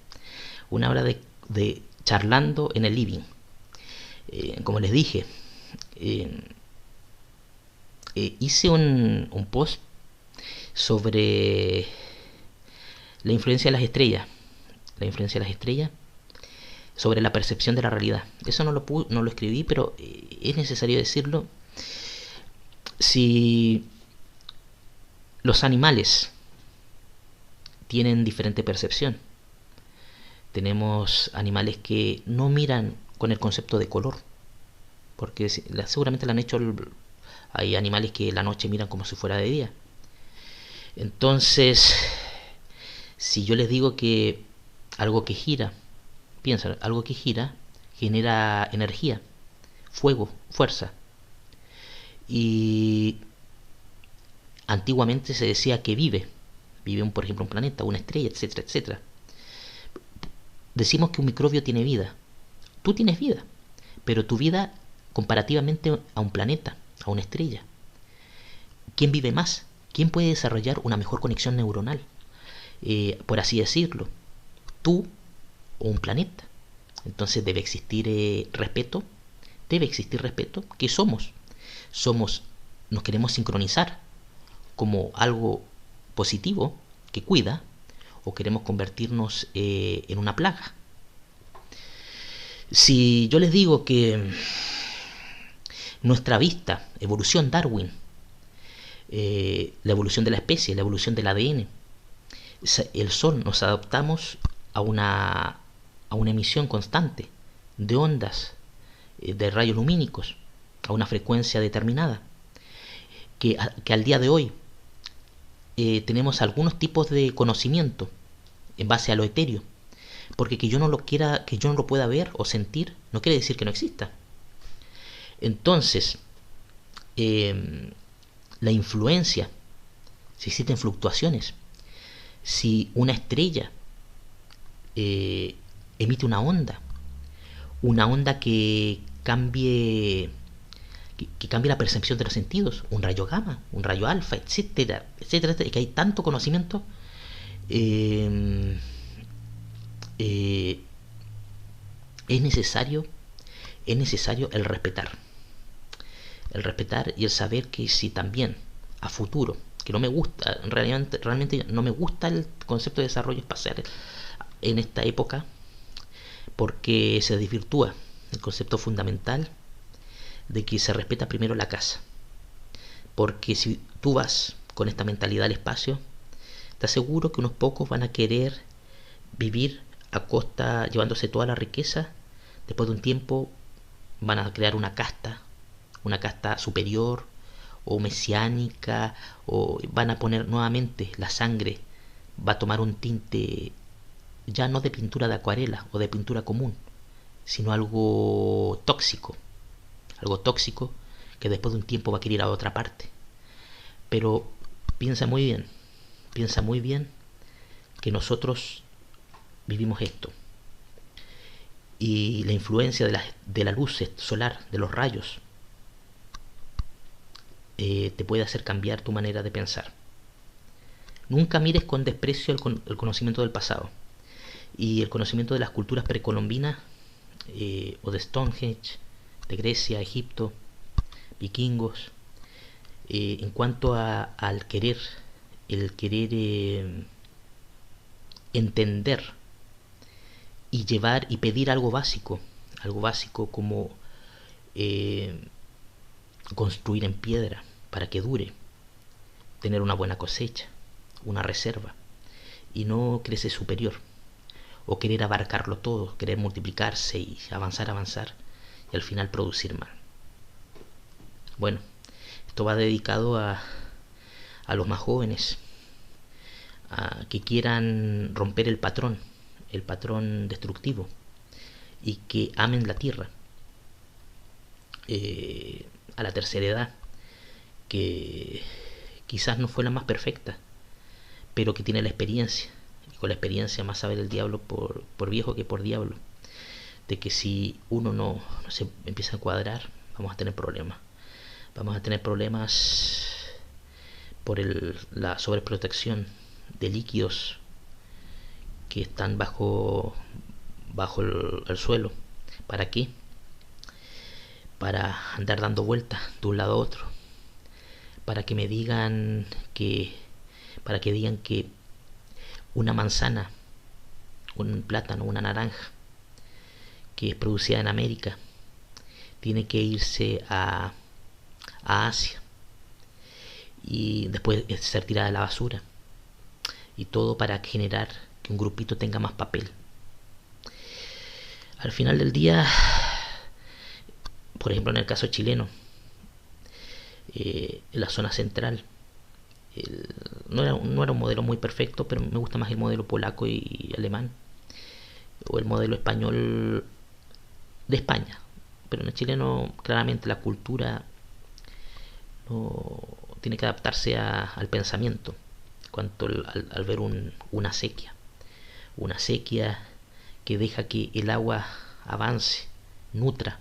Una hora de charlando en el living. Como les dije, hice un post sobre la influencia de las estrellas. La influencia de las estrellas sobre la percepción de la realidad. Eso no lo escribí, pero es necesario decirlo. Si los animales tienen diferente percepción, tenemos animales que no miran con el concepto de color, porque seguramente lo han hecho. Hay animales que la noche miran como si fuera de día. Entonces, si yo les digo que algo que gira, piensa, algo que gira genera energía, fuego, fuerza. Y antiguamente se decía que vive, por ejemplo, un planeta, una estrella, etcétera, etcétera. Decimos que un microbio tiene vida. Tú tienes vida, pero tu vida comparativamente a un planeta, a una estrella. ¿Quién vive más? ¿Quién puede desarrollar una mejor conexión neuronal? Por así decirlo, tú o un planeta. Entonces debe existir respeto. Debe existir respeto. ¿Qué somos? Nos queremos sincronizar como algo positivo que cuida, o queremos convertirnos en una plaga. Si yo les digo que nuestra vista, evolución Darwin, la evolución de la especie, la evolución del ADN, el Sol, nos adaptamos a una emisión constante de ondas, de rayos lumínicos, a una frecuencia determinada, que al día de hoy tenemos algunos tipos de conocimiento en base a lo etéreo, porque que yo no lo pueda ver o sentir no quiere decir que no exista. Entonces, la influencia, si existen fluctuaciones, si una estrella emite una onda que cambie la percepción de los sentidos, un rayo gamma, un rayo alfa, etcétera, etcétera, etcétera, que hay tanto conocimiento, es necesario el respetar y el saber que si también a futuro, que no me gusta, realmente no me gusta el concepto de desarrollo espacial en esta época, porque se desvirtúa el concepto fundamental de que se respeta primero la casa. Porque si tú vas con esta mentalidad al espacio, te aseguro que unos pocos van a querer vivir a costa, llevándose toda la riqueza. Después de un tiempo van a crear una casta superior o mesiánica, o van a poner nuevamente la sangre, va a tomar un tinte ya no de pintura de acuarela o de pintura común, sino algo tóxico que después de un tiempo va a querer ir a otra parte. Pero piensa muy bien que nosotros vivimos esto, y la influencia de la luz solar, de los rayos, te puede hacer cambiar tu manera de pensar. Nunca mires con desprecio el conocimiento del pasado y el conocimiento de las culturas precolombinas, o de Stonehenge, de Grecia, Egipto, vikingos. En cuanto al querer, el querer entender y llevar y pedir algo básico como construir en piedra para que dure, tener una buena cosecha, una reserva, y no crecer superior, o querer abarcarlo todo, querer multiplicarse y avanzar, y al final producir más. Bueno, esto va dedicado a los más jóvenes, a que quieran romper el patrón destructivo, y que amen la tierra. A la tercera edad, que quizás no fue la más perfecta, pero que tiene la experiencia, y con la experiencia más sabe el diablo por viejo que por diablo, de que si uno no se empieza a cuadrar, vamos a tener problemas. Vamos a tener problemas por la sobreprotección de líquidos que están bajo el suelo. ¿Para qué? Para andar dando vueltas de un lado a otro. Para que digan que una manzana, un plátano, una naranja que es producida en América tiene que irse a Asia y después ser tirada a la basura, y todo para generar que un grupito tenga más papel. Al final del día, por ejemplo en el caso chileno, en la zona central, no era un modelo muy perfecto, pero me gusta más el modelo polaco y alemán, o el modelo español de España. Pero en el chileno claramente la cultura no tiene que adaptarse al pensamiento, cuanto al ver una sequía que deja que el agua avance, nutra,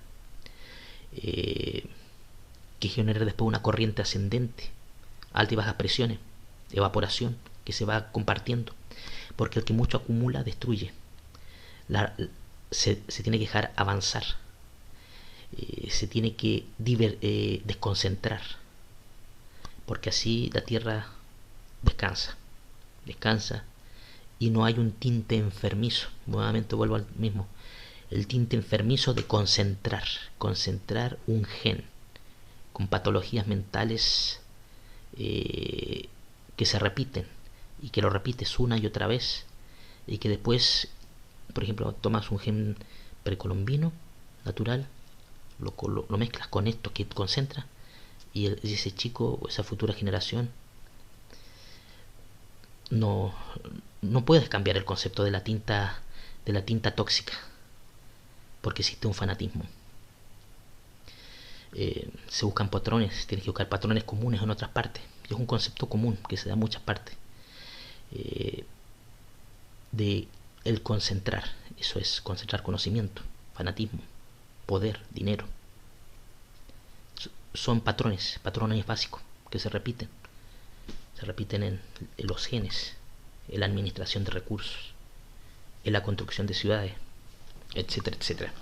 que genere después una corriente ascendente, altas y bajas presiones, evaporación que se va compartiendo, porque el que mucho acumula destruye. Se tiene que dejar avanzar, se tiene que desconcentrar, porque así la tierra descansa y no hay un tinte enfermizo. Nuevamente vuelvo al mismo, el tinte enfermizo de concentrar un gen con patologías mentales que se repiten, y que lo repites una y otra vez, y que después, por ejemplo, tomas un gen precolombino natural, lo mezclas con esto que concentra, y ese chico o esa futura generación no puedes cambiar el concepto de la tinta tóxica, porque existe un fanatismo. Se buscan patrones, tienes que buscar patrones comunes en otras partes, y es un concepto común que se da en muchas partes, de el concentrar. Eso es concentrar conocimiento, fanatismo, poder, dinero. Son patrones básicos que se repiten en los genes, en la administración de recursos, en la construcción de ciudades, etcétera, etcétera.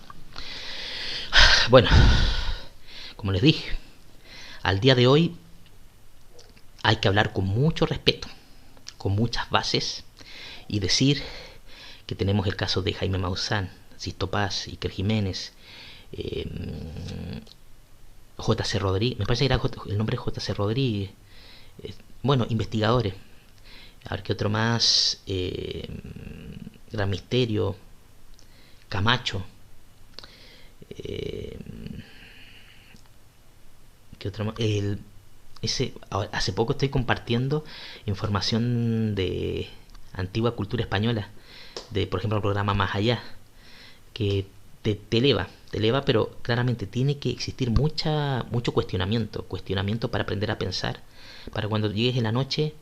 Bueno, como les dije, al día de hoy hay que hablar con mucho respeto, con muchas bases, y decir que tenemos el caso de Jaime Maussan, Sisto Paz, Iker Jiménez, J.C. Rodríguez, me parece que era el nombre J.C. Rodríguez, bueno, investigadores. A ver qué otro más, Gran Misterio, Camacho, ¿qué otro más? Hace poco estoy compartiendo información de antigua cultura española, de por ejemplo el programa Más Allá, que te eleva, pero claramente tiene que existir mucho cuestionamiento para aprender a pensar, para cuando llegues en la noche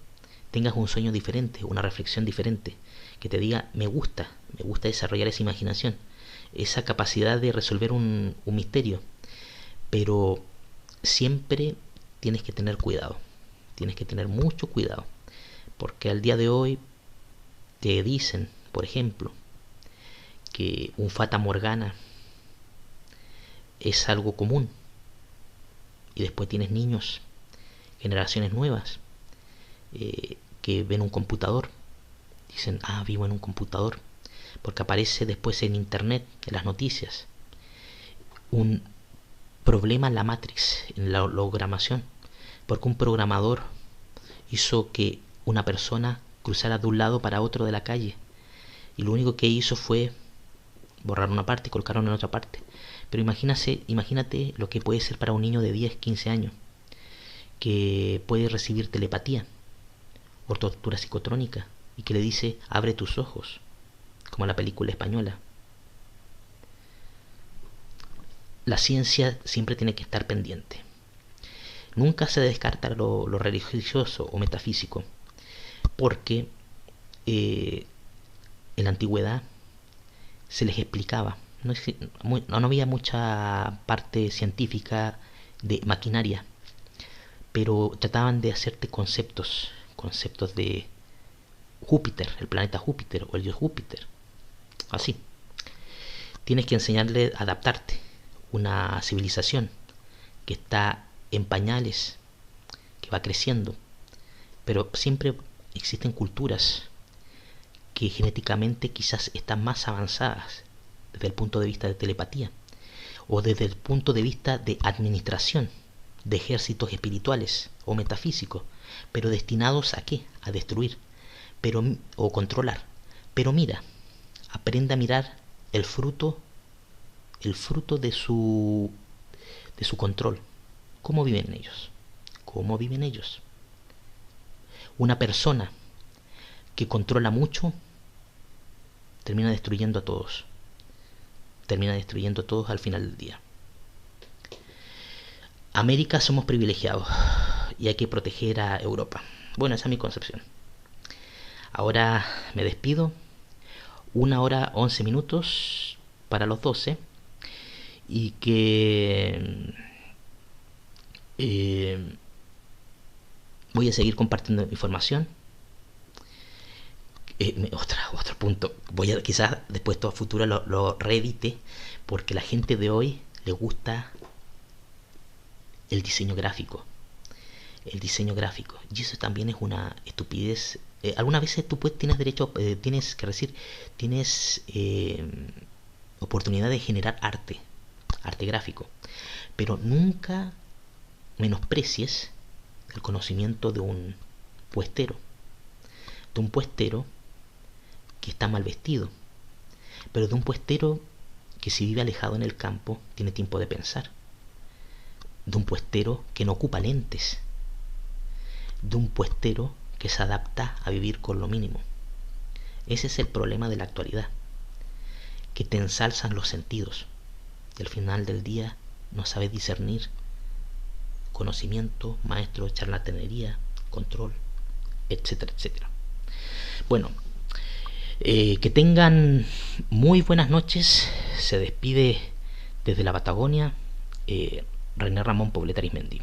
tengas un sueño diferente, una reflexión diferente, que te diga me gusta desarrollar esa imaginación, esa capacidad de resolver un misterio. Pero siempre tienes que tener cuidado, tienes que tener mucho cuidado, porque al día de hoy te dicen, por ejemplo, que un fata morgana es algo común, Y después tienes niños, generaciones nuevas, que ven un computador. Dicen, vivo en un computador. Porque aparece después en internet, en las noticias, un problema en la Matrix, en la hologramación. Porque un programador hizo que una persona cruzara de un lado para otro de la calle. Y lo único que hizo fue borrar una parte y colocaron en otra parte. Pero imagínate lo que puede ser para un niño de 10, 15 años, que puede recibir telepatía o tortura psicotrónica y que le dice, abre tus ojos, como en la película española. La ciencia siempre tiene que estar pendiente. Nunca se descarta lo religioso o metafísico, porque en la antigüedad se les explicaba. No había mucha parte científica de maquinaria, pero trataban de hacerte conceptos de Júpiter, el planeta Júpiter o el dios Júpiter. Así. Tienes que enseñarle a adaptarte. Una civilización que está en pañales, que va creciendo, pero siempre existen culturas que genéticamente quizás están más avanzadas desde el punto de vista de telepatía o desde el punto de vista de administración de ejércitos espirituales o metafísicos, pero destinados ¿a qué? A destruir o controlar. Pero mira, aprende a mirar el fruto de su control. ¿Cómo viven ellos? ¿Cómo viven ellos? Una persona que controla mucho termina destruyendo a todos. Termina destruyendo a todos al final del día. América somos privilegiados y hay que proteger a Europa. Bueno, esa es mi concepción. Ahora me despido. 1 hora 11 minutos para los 12. Y que voy a seguir compartiendo información. Otro punto. Quizás después todo futuro lo reedite, porque la gente de hoy le gusta el diseño gráfico. Y eso también es una estupidez. Algunas veces tú tienes derecho, tienes oportunidad de generar arte gráfico, pero nunca menosprecies el conocimiento de un puestero que está mal vestido, pero de un puestero que, si vive alejado en el campo, tiene tiempo de pensar, de un puestero que no ocupa lentes, de un puestero que se adapta a vivir con lo mínimo. Ese es el problema de la actualidad, que te ensalzan los sentidos y al final del día no sabes discernir conocimiento, maestro, charlatanería, control, etcétera, etcétera. Bueno, que tengan muy buenas noches. Se despide desde la Patagonia René Ramón Poblete Arismendi.